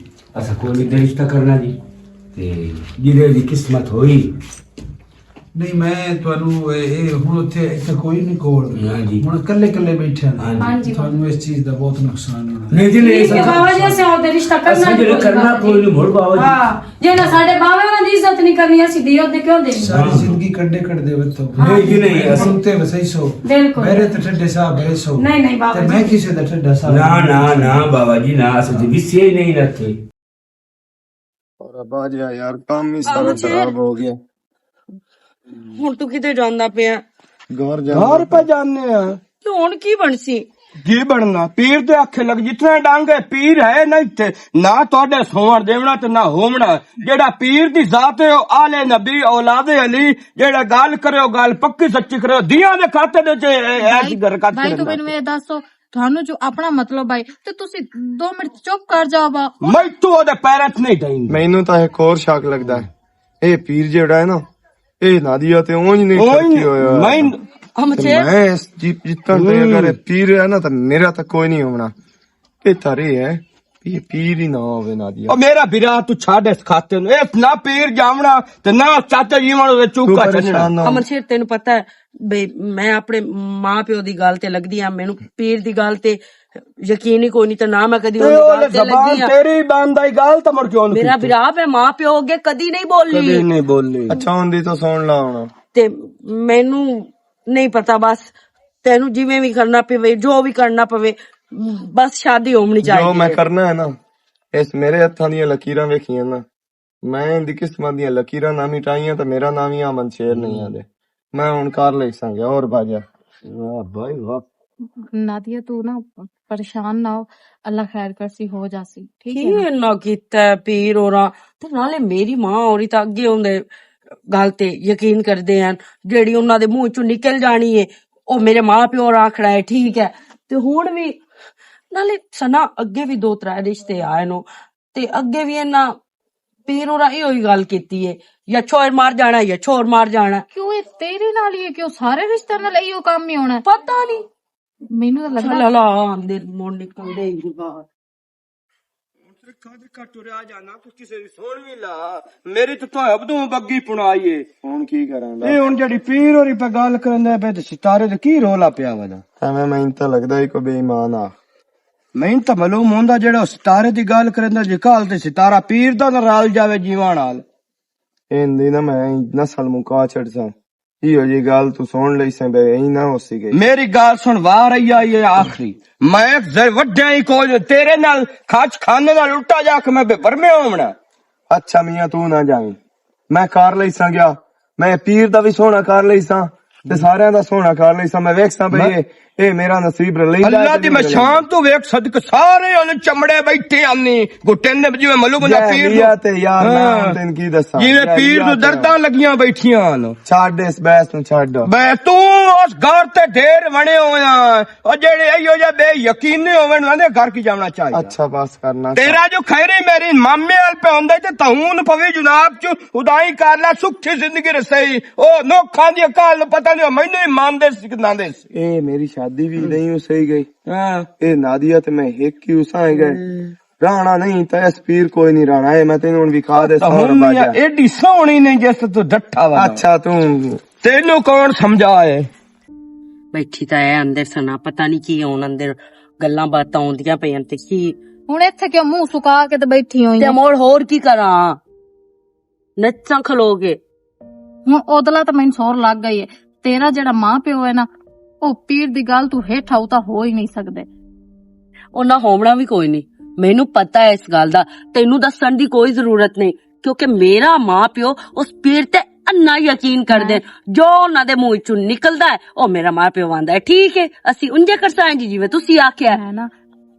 असा कोई भी रिश्ता करना जी ते जिदे दी किस्मत होई ਨਹੀਂ ਮੈਂ ਤੁਹਾਨੂੰ ਇਹ ਹੁਣ ਉੱਥੇ ਇੱਥੇ ਕੋਈ ਨਹੀਂ ਕੋਲ हाँ जी ਹੁਣ ਇਕੱਲੇ ਇਕੱਲੇ ਬੈਠੇ ਹਾਂ हाँ हाँ जी जी ਤੁਹਾਨੂੰ ਇਸ ਚੀਜ਼ ਦਾ ਬਹੁਤ ਨੁਕਸਾਨ ਹੋਣਾ नहीं जी नहीं ठीक है बाबा जी ऐसे और रिश्ता करना असा नहीं जो कोई करना बात कोई नहीं। नहीं मोड़ बाबा जी हाँ जे ना साडे बावे होना दी इज्जत नहीं करनी ਅਸੀਂ ਦੀ ਉਹਦੇ ਕਿਉਂ ਦੇਣੀ ਸਾਰੀ ਜ਼ਿੰਦਗੀ ਕੰਡੇ ਕੱਢਦੇ ਵਤੋਂ नहीं जी नहीं असा ਸੁਣਤੇ ਵਸਈ ਸੋ बिल्कुल ਮੇਰੇ ਤੇ ਠੱਡੇ ਸਾਹਿਬ ਬੜੇ ਸੋ नहीं नहीं बाबा ਤੇ जी ਮੈਂ ਕਿਸੇ ਦਾ ਠੱਡਾ ਸਾਹਿਬ ना ना ना बाबा जी ना असा जी विषय ही नहीं रखे और बाज यार काम ही सारा खराब हो गया ਹੁਣ ਤੂੰ ਕਿਤੇ ਜਾਂਦਾ ਪਿਆ घर जा ਘਰ ਪੇ ਜਾਣੇ ਆ ਤੇ ਹੁਣ ਕੀ ਬਣਸੀ ਕੀ ਬਣਨਾ ਪੀਰ ਦੇ ਅੱਖੇ ਲੱਗ ਜਿਤਨੇ ਡਾਂਗੇ ਪੀਰ ਹੈ ਨਾ ਇੱਥੇ ਨਾ ਤੁਹਾਡੇ ਸੋਹਣ ਦੇਵਣਾ ਤੇ ਨਾ ਹੋਵਣਾ ਜਿਹੜਾ ਪੀਰ ਦੀ ਜ਼ਾਤ ਹੈ ਉਹ ਆਲੇ ਨਬੀ ਔਲਾਦੇ ਅਲੀ ਜਿਹੜਾ ਗੱਲ ਕਰਿਓ ਗੱਲ ਪੱਕੀ ਸੱਚੀ ਕਰਿਓ ਦੀਆਂ ਦੇ ਖਾਤੇ ਦੇ ਚ ਐਸੀ ਗਰਕਤ ਭਾਈ ਤੂੰ ਮੈਨੂੰ ਇਹ ਦੱਸੋ ਤੁਹਾਨੂੰ ਜੋ ਆਪਣਾ ਮਤਲਬ ਆਈ ਤੇ ਤੁਸੀਂ 2 ਮਿੰਟ ਚੁੱਪ ਕਰ ਜਾਓ ਬਾ ਮੈਂ ਤੂੰ ਉਹਦੇ ਪੈਰਾਂ 'ਚ ਨਹੀਂ ਡਾਈਂਦਾ ਮੈਨੂੰ ਤਾਂ ਇੱਕ ਹੋਰ ਸ਼ੱਕ ਲੱਗਦਾ ਹੈ ਇਹ ਪੀਰ ਜਿਹੜਾ ਹੈ ਨਾ ਇਹ ਨਾਦੀਆ ਤੇ ਉਂਝ ਨਹੀਂ ਠੱਕੀ ਹੋਇਆ ਮੈਂ ਅਮਚੇ ਮੈਂ ਜਿੱਤਣ ਤੇ ਅਗਰ ਇਹ ਪੀਰ ਹੈ ਨਾ ਤਾਂ ਮੇਰਾ ਤਾਂ ਕੋਈ ਨਹੀਂ ਹੋਣਾ ਇਹ ਤਾਰੇ ਹੈ ਪੀਰ ਹੀ ਨਾ ਹੋਵੇ ਨਾਦੀਆ। ਉਹ ਮੇਰਾ ਵੀਰਾ ਤੂੰ ਛੱਡ ਇਸ ਖਾਤੇ ਨੂੰ, ਇਹ ਨਾ ਪੀਰ ਜਾਵਣਾ ਤੇ ਨਾ ਚਾਚਾ ਜੀਵਨ ਉਹਦੇ ਚੂਕਾ ਛੱਡਣਾ। ਅਮਨ ਸ਼ੇਰ ਤੈਨੂੰ ਪਤਾ ਹੈ ਬਈ ਮੈਂ ਆਪਣੇ ਮਾਂ ਪਿਓ ਦੀ ਗੱਲ ਤੇ ਲੱਗਦੀ ਆ, ਮੈਨੂੰ ਪੀਰ ਦੀ ਗੱਲ ਤੇ ਯਕੀਨ ਹੀ ਕੋਈ ਨਹੀਂ, ਤੇ ਨਾ ਮੈਂ ਕਦੀ ਉਹਦੀ ਗੱਲ ਤੇ ਲੱਗੀ ਆ। ਤੇਰੀ ਬੰਦਾ ਹੀ ਗੱਲ ਤਾਂ ਮੁੜ ਕਿਉਂ ਮੇਰਾ ਵਿਰਾਹ ਹੈ ਮਾਂ ਪਿਓ ਅੱਗੇ ਕਦੀ ਨਹੀਂ ਬੋਲੀ। ਨਹੀਂ ਬੋਲੀ। ਅੱਛਾ ਹੁੰਦੀ ਤਾਂ ਸੁਣ ਲਾ ਹੁਣ। ਤੇ ਮੈਨੂੰ ਨਹੀਂ ਪਤਾ, ਬਸ ਤੈਨੂੰ ਜਿਵੇਂ ਵੀ ਕਰਨਾ ਪਵੇ, ਜੋ ਵੀ ਕਰਨਾ ਪਵੇ, ਬਸ ਸ਼ਾਦੀ ਹੋਣੀ ਚਾਹੀਦੀ। ਜੋ ਮੈਂ ਕਰਨਾ ਹੈ ਨਾ, ਇਸ ਮੇਰੇ ਹੱਥਾਂ ਦੀਆਂ ਲਕੀਰਾਂ ਵੇਖੀਆਂ ਨਾ, ਮੈਂ ਇਹਦੀ ਕਿਸਮਾਂ ਦੀਆਂ ਲਕੀਰਾਂ ਨਾ ਮਿਟਾਈਆਂ ਤਾਂ ਮੇਰਾ ਨਾਮ ਹੀ ਅਮਨ ਸ਼ੇਰ ਨਹੀਂ ਆਦੇ। ਮੈਂ ਹੁਣ ਕਰ ਲੈ ਸੰਗਿਆ ਹੋਰ ਬਾਜਾ। ਵਾਹ ਭਾਈ ਵਾਹ। ਨਾਦੀਆ ਤੂੰ ਨਾ ਪਰੇਸ਼ਾਨ ਨਾ ਹੋ, ਅੱਲਾ ਖੈਰ ਕਰਸੀ ਹੋ ਜਾਸੀ, ਠੀਕ ਹੈ ਕੀ ਇੰਨਾ ਕੀਤਾ ਪੀਰ ਹੋਰਾਂ ਤੇ ਨਾਲੇ ਮੇਰੀ ਮਾਂ ਹੋਰੀ ਤਾਂ ਅੱਗੇ ਹੁੰਦੇ ਗੱਲ ਤੇ ਯਕੀਨ ਕਰਦੇ ਹਨ, ਜਿਹੜੀ ਉਹਨਾਂ ਦੇ ਮੂੰਹ ਚੋਂ ਨਿਕਲ ਜਾਣੀ ਏ ਉਹ ਮੇਰੇ ਮਾਂ ਪਿਓ ਆਖੜਾ ਹੈ, ਠੀਕ ਹੈ। ਤੇ ਹੁਣ ਵੀ ਨਾਲੇ ਸਨਾ ਅੱਗੇ ਵੀ 2-3 ਰਿਸ਼ਤੇ ਆਏ ਨੂੰ, ਤੇ ਅੱਗੇ ਵੀ ਇਹਨਾਂ ਪੀਰ ਹੋਰਾਂ ਇਹੋ ਹੀ ਗੱਲ ਕੀਤੀ ਏ, ਜਾਂ ਛੋਰ ਮਾਰ ਜਾਣਾ ਜਾਂ ਛੋਰ ਮਾਰ ਜਾਣਾ। ਕਿਉਂ ਇਹ ਤੇਰੇ ਨਾਲ ਹੀ ਹੈ ਕਿ ਉਹ ਸਾਰੇ ਰਿਸ਼ਤਿਆਂ ਨਾਲ ਇਹੋ ਕੰਮ ਹੀ ਹੋਣਾ? ਪਤਾ ਨਹੀਂ, ਮੈਨੂੰ ਤਾਂ ਲੱਗਦਾ ਚੱਲ ਲਾ ਆਂਦੇ ਮੋੜ ਨਿਕਲਦੇ ਹੀ ਬਾਹਰ। ਟੁਰਿਆ ਜਾਣਾ ਤੂੰ ਕਿਸੇ ਦੀ ਸੁਣ ਵੀ ਲਾ, ਮੇਰੀ ਤਾਂ ਹਬਦੂ ਬੱਗੀ ਪੁਣਾਈਏ। ਹੁਣ ਕੀ ਕਰਾਂਗਾ? ਇਹ ਹੁਣ ਜਿਹੜੀ ਪੀਰ ਹੋਰੀ ਪੇ ਗੱਲ ਕਰਨ ਪਏ ਤੇ ਸਿਤਾਰੇ ਦੇ ਕੀ ਰੋਲਾ ਪਿਆ ਵਾ? ਐਵੇਂ ਮੈਨੂੰ ਤਾਂ ਲੱਗਦਾ ਹੀ ਕੋਈ ਬੇਈਮਾਨ ਆ। ਮੈਨੂੰ ਤਾਂ ਮਾਲੂਮ ਹੁੰਦਾ ਜਿਹੜਾ ਸਿਤਾਰੇ ਦੀ ਗੱਲ ਕਰਨ ਜੇ ਕਾਲ ਤੇ ਸਿਤਾਰਾ ਪੀਰ ਦਾ ਨਾ ਰਲ ਜਾਵੇ ਜੀਵਾਂ ਨਾਲ। ਇਹਦੀ ਨਾ ਮੈਂ ਨਸਲ ਮੁਕਾ ਛੱਡਸਾਂ। ਇਹੋ ਜੀ ਗੱਲ ਤੂੰ ਸੁਣ ਲਈ ਸੇ ਬੇ ਹੀ ਨਾ ਹੋਸੀ ਗਈ। ਮੇਰੀ ਗੱਲ ਸੁਣ, ਵਾਰ ਆਈ ਇਹ ਆਖਰੀ, ਮੈਂ ਵੱਡਿਆਂ ਹੀ ਕੋਲ ਤੇਰੇ ਨਾਲ ਖਾਚ ਖਾਨੇ ਨਾਲ ਉਲਟਾ ਜਾ ਕੇ ਮੈਂ ਬੇਪਰਮੇ ਹੋਵਣਾ। ਅੱਛਾ ਮੀਆਂ ਤੂੰ ਨਾ ਜਾਵੀਂ, ਮੈਂ ਕਰ ਲਈ ਸਾਂ ਗਿਆ, ਮੈਂ ਪੀਰ ਦਾ ਵੀ ਸੋਹਣਾ ਕਰ ਲਈ ਸਾਂ ਤੇ ਸਾਰਿਆਂ ਦਾ ਸੋਹਣਾ ਕਰ ਲਈ ਸਾਂ। ਮੈਂ ਵੇਖ ਸਾਂ ਬਈ ਇਹ ਮੇਰਾ ਨਸੀਬ ਰਲੀ ਅੱਲਾ ਦੀ ਮੈਂ ਸ਼ਾਮ ਤੋਂ ਵੇਖ ਸਦਕ ਸਾਰੇ ਉਹਨੇ ਚਮੜੇ ਬੈਠੇ ਆਨੀ ਗੁੱਟੇ ਨੇ ਜਿਵੇਂ ਮਲੂਮ ਦਾ ਪੀਰ ਤੇ ਯਾਰ ਮੈਂ ਤੈਨੂੰ ਕੀ ਦੱਸਾਂ, ਜਿਵੇਂ ਪੀਰ ਨੂੰ ਦਰਦਾਂ ਲੱਗੀਆਂ ਬੈਠੀਆਂ ਹਨ। ਛੱਡ ਇਸ ਬਹਿਸ ਨੂੰ ਛੱਡ। ਬੈ ਤੂੰ ਉਸ ਘਰ ਤੇ ਢੇਰ ਬਣੇ ਹੋਇਆ, ਉਹ ਜਿਹੜੇ ਇਹੋ ਜਿਹੇ ਬੇ ਯਕੀਨੇ ਹੋਵਣ ਵਾਲੇ ਘਰ ਕੀ ਜਾਣਾ ਚਾਹੀਦਾ। ਅੱਛਾ ਬਸ ਕਰਨਾ ਤੇਰਾ ਜੋ ਖੈਰੇ ਮੇਰੀ ਮਾਮੇ ਵਾਲ ਪੇ ਹੁੰਦਾ ਤੇ ਤਹੂਨ ਪਵੇ ਜਨਾਬ ਚ ਉਦਾਈ ਕਰ ਲੈ ਸੁੱਖੀ ਜ਼ਿੰਦਗੀ ਰਸਈ। ਉਹ ਨੋਖਾਂ ਦੀ ਕਾਲ ਪਤਾ ਨਹੀਂ ਮੈਨੂੰ ਹੀ ਮੰਨਦੇ ਸਿਖਾਉਂਦੇ ਸੀ। ਇਹ ਮੇਰੀ ਸ਼ਾਦੀ ਵੀ ਨਹੀਂ ਸਹੀ ਗਈ। ਹਾਂ ਇਹ ਨਾਦੀਆ ਤੇ ਮੈਂ ਇੱਕ ਹੀ ਉਸਾਏ ਗਏ ਰਾਣਾ ਨਹੀਂ ਤਾਂ ਇਸ ਪੀਰ ਕੋਈ ਨਹੀਂ ਰਾਣਾ। ਇਹ ਮੈਂ ਤੈਨੂੰ ਹੁਣ ਵਿਖਾ ਦੇ ਸਾਰਾ ਬਾਜਾ। ਐਡੀ ਸੋਹਣੀ ਨਹੀਂ ਜਿਸ ਤੂੰ ਡੱਠਾ ਵਾ। ਅੱਛਾ ਤੂੰ ਤੈਨੂੰ ਕੌਣ ਸਮਝਾਏ? ਬੈਠੀ ਤਾਂ ਐ ਅੰਦਰ ਸਨਾ, ਪਤਾ ਨਹੀਂ ਕੀ ਹੁਣ ਅੰਦਰ ਗੱਲਾਂ ਬਾਤਾਂ ਆਉਂਦੀਆਂ ਪਈਆਂ ਤੇ ਕੀ ਹੁਣ ਇੱਥੇ ਕਿਉਂ ਮੂੰਹ ਸੁਕਾ ਕੇ ਤੇ ਬੈਠੀ ਹੋਈ ਤੇ ਆਂ? ਮੋੜ ਹੋਰ ਕੀ ਕਰਾਂ, ਨੱਚਾਂ ਖਲੋਗੇ। ਹੁਣ ਉਦਲਾ ਤਾਂ ਮੈਨੂੰ ਸੌਰ ਲੱਗ ਗਈ ਹੈ, ਤੇਰਾ ਜਿਹੜਾ ਮਾਂ ਪਿਓ ਹੈ ਨਾ ਉਹ ਪੀਰ ਦੀ ਗੱਲ ਤੂੰ ਹੇਠ ਆਉ ਤਾਂ ਹੋ ਹੀ ਨਹੀਂ ਸਕਦੇ। ਉਹਨਾਂ ਹੋਣਾ ਵੀ ਕੋਈ ਨਹੀਂ, ਮੈਨੂੰ ਪਤਾ ਹੈ ਇਸ ਗੱਲ ਦਾ, ਤੈਨੂੰ ਦੱਸਣ ਦੀ ਕੋਈ ਜ਼ਰੂਰਤ ਨਹੀਂ, ਕਿਉਂਕਿ ਮੇਰਾ ਮਾਂ ਪਿਓ ਉਸ ਪੀਰ ਤੇ ਅੰਨਾ ਯਕੀਨ ਕਰਦੇ, ਜੋ ਉਹਨਾਂ ਦੇ ਮੂੰਹ ਚੋਂ ਨਿਕਲਦਾ ਹੈ ਉਹ ਮੇਰਾ ਮਾਂ ਪਿਓ ਆਂਦਾ ਹੈ। ਠੀਕ ਹੈ, ਅਸੀਂ ਉਂਝੇ ਕਰਸਾਂ ਜੀ ਜਿਵੇਂ ਤੁਸੀਂ ਆਖਿਆ ਹੈ ਨਾ।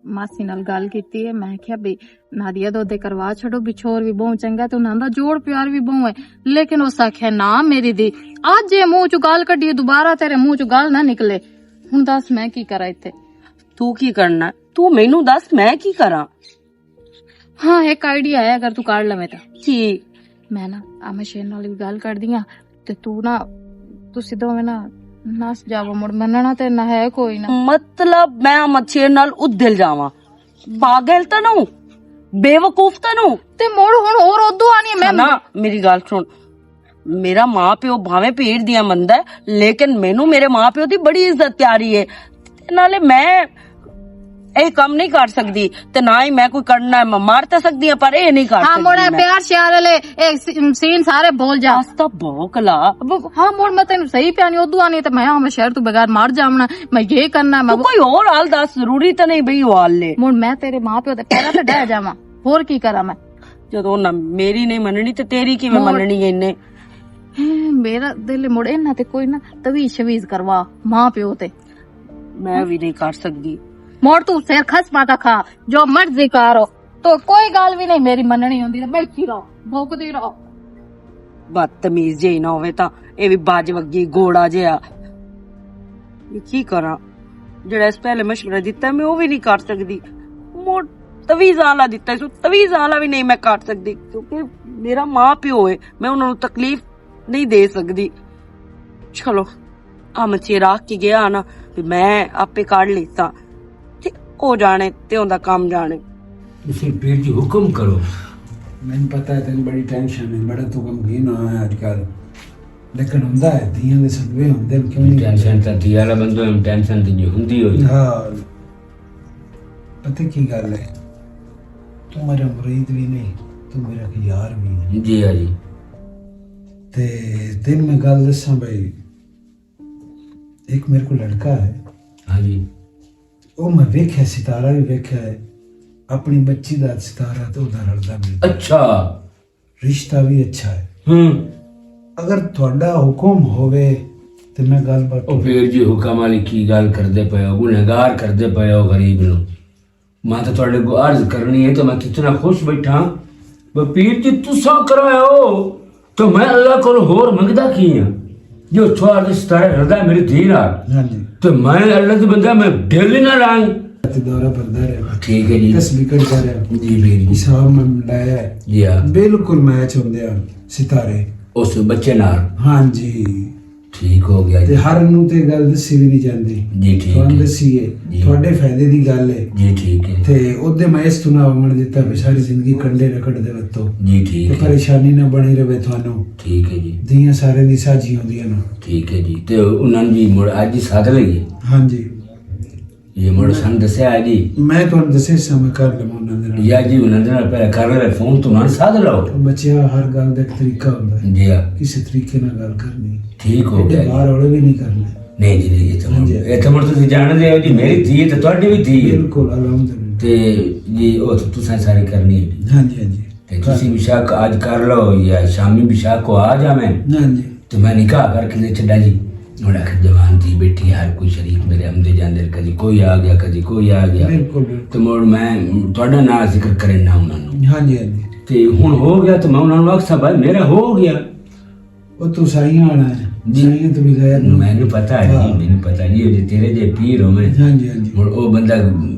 ਮਾਸੀ ਨਾਲ ਗੱਲ ਕੀਤੀ ਹੈ, ਮੈਂ ਕਿਹਾ ਵੀ ਨਾਦੀਆ ਦੋਦੇ ਕਰਵਾ ਛੱਡੋ, ਵਿਛੋਰ ਵੀ ਬਹੁਤ ਚੰਗਾ ਤੇ ਉਹਨਾਂ ਦਾ ਜੋੜ ਪਿਆਰ ਵੀ ਬਹੁਤ ਹੈ, ਲੇਕਿਨ ਉਸ ਆਖਿਆ ਨਾ ਮੇਰੀ ਦੀ ਅੱਜ ਇਹ ਮੂੰਹ ਚੋਂ ਗੱਲ ਕੱਢੀ ਦੁਬਾਰਾ ਤੇਰੇ ਮੂੰਹ ਚੋਂ ਗੱਲ ਨਾ ਨਿਕਲੇ। ਹੁਣ ਦੱਸ ਮੈਂ ਕੀ ਕਰਾਂ ਇੱਥੇ? ਤੂੰ ਕੀ ਕਰਨਾ, ਤੂੰ ਮੈਨੂੰ ਦੱਸ ਮੈਂ ਕੀ ਕਰਾਂ। ਹਾਂ ਇੱਕ ਆਈਡੀਆ ਹੈ, ਅਗਰ ਤੂੰ ਕਰ ਲਵੇਂ ਤਾਂ। ਕੀ? ਮੈਂ ਨਾ ਆਮਸ਼ੇਰ ਨਾਲ ਵੀ ਗੱਲ ਕਰਦੀ ਆ ਤੇ ਤੁਸੀਂ ਦੋਵੇਂ ਨਾ ਨਸ ਜਾਵੋ, ਮੁੜ ਮੰਨਣਾ ਤੇ ਨਾ ਹੈ ਕੋਈ ਨਾ। ਮਤਲਬ ਮੈਂ ਮੱਛੇਰ ਨਾਲ ਉਦਲ ਜਾਵਾਂ? ਪਾਗਲ ਤਾਂ ਨੂੰ, ਬੇਵਕੂਫ ਤਾਂ ਨੂੰ ਤੇ ਮੁੜ ਹੁਣ ਹੋਰ ਉਦੋਂ ਆਣੀ ਮੈਂ ਨਾ। ਮੇਰੀ ਗੱਲ ਸੁਣ, ਮੇਰਾ ਮਾਂ ਪਿਓ ਭਾਵੇਂ ਪੀਰ ਦੀਆਂ ਮੰਨਦਾ ਹੈ, ਲੇਕਿਨ ਮੈਨੂੰ ਮੇਰੇ ਮਾਂ ਪਿਓ ਦੀ ਬੜੀ ਇੱਜ਼ਤ ਪਿਆਰੀ ਹੈ। ਨਾਲੇ ਮੈਂ ਇਹ ਕੰਮ ਨਹੀਂ ਕਰ ਸਕਦੀ ਤੇ ਨਾ ਹੀ ਮੈਂ ਕੋਈ ਕਰਨਾ ਹੈ। ਮੈਂ ਮਾਰ ਤਾਂ ਸਕਦੀ ਹਾਂ ਪਰ ਇਹ ਨਹੀਂ ਕਰ ਹਾਂ ਸਕਦੀ। ਮੁੜ ਪਿਆਰ ਸ਼ਿਆਰ ਵਾਲੇ ਸੀਨ ਸਾਰੇ ਭੁੱਲ ਜਾ। ਤਾਂ ਭੌਕਲਾ। ਹਾਂ ਮੁੜ ਮੈਂ ਤੈਨੂੰ ਸਹੀ ਪਿਆਨੀ ਉਦੋਂ ਆਣੀ ਤੇ ਮੈਂ ਸ਼ਹਿਰ ਤੋਂ ਬਗੈਰ ਮਰ ਜਾਵਣਾ, ਮੈਂ ਇਹ ਕਰਨਾ ਮੈਂ ਕੋਈ ਹੋਰ ਹਾਲ ਦੱਸ, ਜ਼ਰੂਰੀ ਤਾਂ ਨਹੀਂ ਬਈ ਉਹ ਹਾਲ ਲੈ। ਮੁੜ ਮੈਂ ਤੇਰੇ ਮਾਂ ਪਿਓ ਦੇ ਪੈਰਾਂ ਤੇ ਡਹਿ ਜਾਵਾਂ, ਹੋਰ ਕੀ ਕਰਾਂ ਮੈਂ? ਜਦੋਂ ਨਾ ਮੇਰੀ ਨਹੀਂ ਮੰਨਣੀ ਤੇ ਤੇਰੀ ਕਿਵੇਂ ਮੰਨਣੀ? ਇਹਨੇ ਮੇਰਾ ਦਿਲ ਮੁੜ ਇਹਨਾਂ ਤੇ ਕੋਈ ਨਾ ਤਵੀਜ਼ ਸ਼ਵੀਜ਼ ਕਰਵਾ ਮਾਂ ਪਿਓ ਤੇ। ਮੈਂ ਵੀ ਨਹੀਂ ਕਰ ਸਕਦੀ। ਮੋੜ ਤੂੰ ਸਿਰ ਖਸਮਾ ਦਾ ਖਾ, ਜੋ ਮਰਜ਼ੀ ਕਰੋ, तो कोई गल भी नहीं मेरी मननी होंदी, बैठी रहो भौंकदी रहो। बदतमीज जे ना होवे तां ਇਹ ਵੀ ਬਾਜ ਵਗੀ ਗੋੜਾ ਜਿਹਾ। ਇਹ ਕੀ ਕਰਾਂ, ਜਿਹੜਾ ਇਸ ਪਹਿਲੇ ਮਸ਼ਵਰਾ ਦਿੱਤਾ ਮੈਂ ਉਹ ਵੀ ਨਹੀਂ ਕਰ ਸਕਦੀ। ਮੋੜ ਤਵੀਜ਼ ਵਾਲਾ ਦਿੱਤਾ ਸੋ ਤਵੀਜ਼ ਵਾਲਾ ਵੀ ਨਹੀਂ ਮੈਂ ਕਰ ਸਕਦੀ, ਕਿਉਂਕਿ ਮੇਰਾ ਮਾਂ ਪਿਓ ਹੈ, ਮੈਂ ਉਹਨਾਂ ਨੂੰ ਤਕਲੀਫ ਨਹੀਂ ਦੇ ਸਕਦੀ। ਚਲੋ ਆ ਮੱਛੀ ਰੱਖ ਕੇ ਗਿਆ ਨਾ, ਮੈਂ ਆਪੇ ਕੱਢ ਲਿੱਤਾ ਤੇ ਉਹ ਜਾਣੇ ਤੇ ਉਹਦਾ ਕੰਮ ਜਾਣੇ। ਤੁਸੀਂ ਪੀਰ ਜੀ ਹੁਕਮ ਕਰੋ। ਮੈਨੂੰ ਪਤਾ ਹੈ ਤੈਨੂੰ ਬੜੀ ਟੈਨਸ਼ਨ ਹੈ, ਬੜਾ ਤੂੰ ਗਮਗੀਨ ਹੋਇਆ ਅੱਜ ਕੱਲ, ਲੇਕਿਨ ਹੁੰਦਾ ਹੈ ਧੀਆਂ ਦੇ ਸਦਵੇ ਹੁੰਦੇ ਨੇ, ਕਿਉਂ ਨਹੀਂ? ਟੈਨਸ਼ਨ ਤਾਂ ਧੀ ਵਾਲਾ ਬੰਦੋ ਨੂੰ ਟੈਨਸ਼ਨ ਤੇ ਹੁੰਦੀ ਹੋਈ। ਹਾਂ ਪਤਾ ਕੀ ਗੱਲ ਹੈ, ਤੂੰ ਮੇਰਾ ਮੁਰੀਦ ਵੀ ਨਹੀਂ, ਤੂੰ ਮੇਰਾ ਇੱਕ ਯਾਰ ਵੀ ਹੈ। ਜੀ ਆ ਜੀ। ਤੇ ਤੈਨੂੰ ਮੈਂ ਗੱਲ ਦੱਸਾਂ ਬਈ, ਇੱਕ ਮੇਰੇ ਕੋਲ ਲੜਕਾ ਹੈ, हाँ जी। ਉਹ ਮੈਂ ਵੇਖਿਆ, ਸਿਤਾਰਾ ਵੀ ਵੇਖਿਆ ਹੈ, ਆਪਣੀ ਬੱਚੀ ਦਾ ਸਿਤਾਰਾ ਤੇ ਉਹਦਾ ਰਲਦਾ ਮਿਲਦਾ, अच्छा। ਰਿਸ਼ਤਾ ਵੀ ਅੱਛਾ ਹੈ। हम्म। ਅਗਰ ਤੁਹਾਡਾ ਹੁਕਮ ਹੋਵੇ ਤੇ ਮੈਂ ਗੱਲਬਾਤ ਉਹ ਪੀਰ ਜੀ ਹੁਕਮ ਵਾਲੀ ਕੀ ਗੱਲ ਕਰਦੇ ਪਏ ਹੋ, ਗੁਨਹਗਾਰ ਕਰਦੇ ਪਏ ਹੋ ਗਰੀਬ ਨੂੰ। ਮੈਂ ਤਾਂ ਤੁਹਾਡੇ ਕੋ अर्ज करनी है तो मैं कितना खुश बैठा। वो पीर जी तुसा करायो तो मैं अल्लाह को होर मंगदा की हां, जो थोड़ा रिश्ता रलदा मेरी धी नाल, ਹਾਂਜੀ तो मैं अल्लाह दा बंदा मैं डेली ना लाऊं। ਤੇ ਦੌਰਾ ਭਰਦਾ ਰਿਹਾ, ठीक है जी। ਤਸਬੀਹ ਕਰਦਾ ਰਿਹਾ, जी पीर जी। ਹਿਸਾਬ ਮੈਂ ਲਾਇਆ ਹੈ, जी हाँ। ਬਿਲਕੁਲ ਮੈਚ ਹੁੰਦੇ ਆ ਸਿਤਾਰੇ। उस बच्चे नाल ਹਾਂਜੀ ठीक हो गया ਤੇ जी। ਹਰ ਨੂੰ ਤੇ ਗੱਲ ਦੱਸੀ ਵੀ ਨਹੀਂ ਜਾਂਦੀ, जी ठीक ਤੁਹਾਨੂੰ है ਦੱਸੀਏ ਜੀ। ਤੁਹਾਡੇ ਫਾਇਦੇ ਦੀ ਗੱਲ ਹੈ। जी ठीक है ਤੇ ਉਹਦੇ ਮੈਂ ਇਸ ਤੋਂ ਨਾ ਹੋਣ ਦਿੱਤਾ ਵੀ ਸਾਰੀ ਜ਼ਿੰਦਗੀ ਕੰਡੇ ਰਕੜ ਦੇ ਵੱਤੋਂ, जी ਤੇ ठीक है ਪਰੇਸ਼ਾਨੀ ਨਾ ਬਣੀ ਰਵੇ ਤੁਹਾਨੂੰ। ठीक है जी। ਦੀਆਂ ਸਾਰੇ ਦੀ ਸਾਜੀ ਹੁੰਦੀਆਂ ਨੇ। ठीक है जी। तो उन्होंने जी मुड़ आज ही साथ लगी ਹਾਂਜੀ ये मुड़ सन दसे आज जी। ਮੈਂ ਤੁਹਾਨੂੰ ਦੱਸੇ ਸਮੇਂ ਕਰ ਲਵਾਂ ਉਹਨਾਂ ਦੇ ਨਾਲ। या जी उन्होंने पहले कर ले फोन तुम्हारे साथ लो। ਬੱਚਿਆ ਹਰ ਗੱਲ ਦਾ ਇੱਕ ਤਰੀਕਾ ਹੁੰਦਾ ਹੈ, जी हाँ। ਕਿਸੇ ਤਰੀਕੇ ਨਾਲ ਗੱਲ ਕਰਨੀ, ठीक हो ਇਹਦੇ गया जी। ਬਾਹਰ ਔਲੇ ਵੀ ਨਹੀਂ ਕਰਨੇ। नहीं जी नहीं, हाँ जी। ये तो मुड़ तुम जानते हो जी मेरी थी तो ਤੁਹਾਡੀ भी थी ਬਿਲਕੁਲ ਅਲਹਮਦੁਲਿਲਾ। ते जी वो तो तुसा सारी करनी है। ਹਾਂਜੀ ਹਾਂਜੀ ते तुसी बिशाक आज कर लो या शामी बिशाक को आ जा मैं ਹਾਂਜੀ तो मैं निकाह करके ले चला जी। और आखिर जवान थी बेटी हर कोई शरीफ मेरे आमदे जांदे, कभी कोई आ गया कभी कोई आ गया। ਬਿਲਕੁਲ ਬਿਲਕੁਲ। तो मुड़ मैं ਤੁਹਾਡਾ ਨਾਂ ਜ਼ਿਕਰ ਕਰੇ ਨਾ ਉਹਨਾਂ ਨੂੰ। ਹਾਂਜੀ ਹਾਂਜੀ ਤੇ ਹੁਣ ਹੋ ਗਿਆ ਤੇ ਮੈਂ ਉਹਨਾਂ ਨੂੰ ਆਖਿਆ ਭਾਈ ਮੇਰਾ ਹੋ ਗਿਆ। ਉਹ ਤੂੰ ਸਾਈਆਂ ਆਣਾ ਹੈ ਜੀ। ਸਾਈਆਂ ਤੋਂ ਬਗੈਰ ਨੂੰ। ਮੈਨੂੰ ਪਤਾ ਹੈ ਹਾਂ। ਜੀ, ਮੈਨੂੰ ਪਤਾ ਜੀ ਜੇ ਤੇਰੇ ਜੇ ਪੀਰ ਹੋਵੇ ਹਾਂਜੀ ਹਾਂਜੀ ਹੁਣ ਉਹ ਬੰਦਾ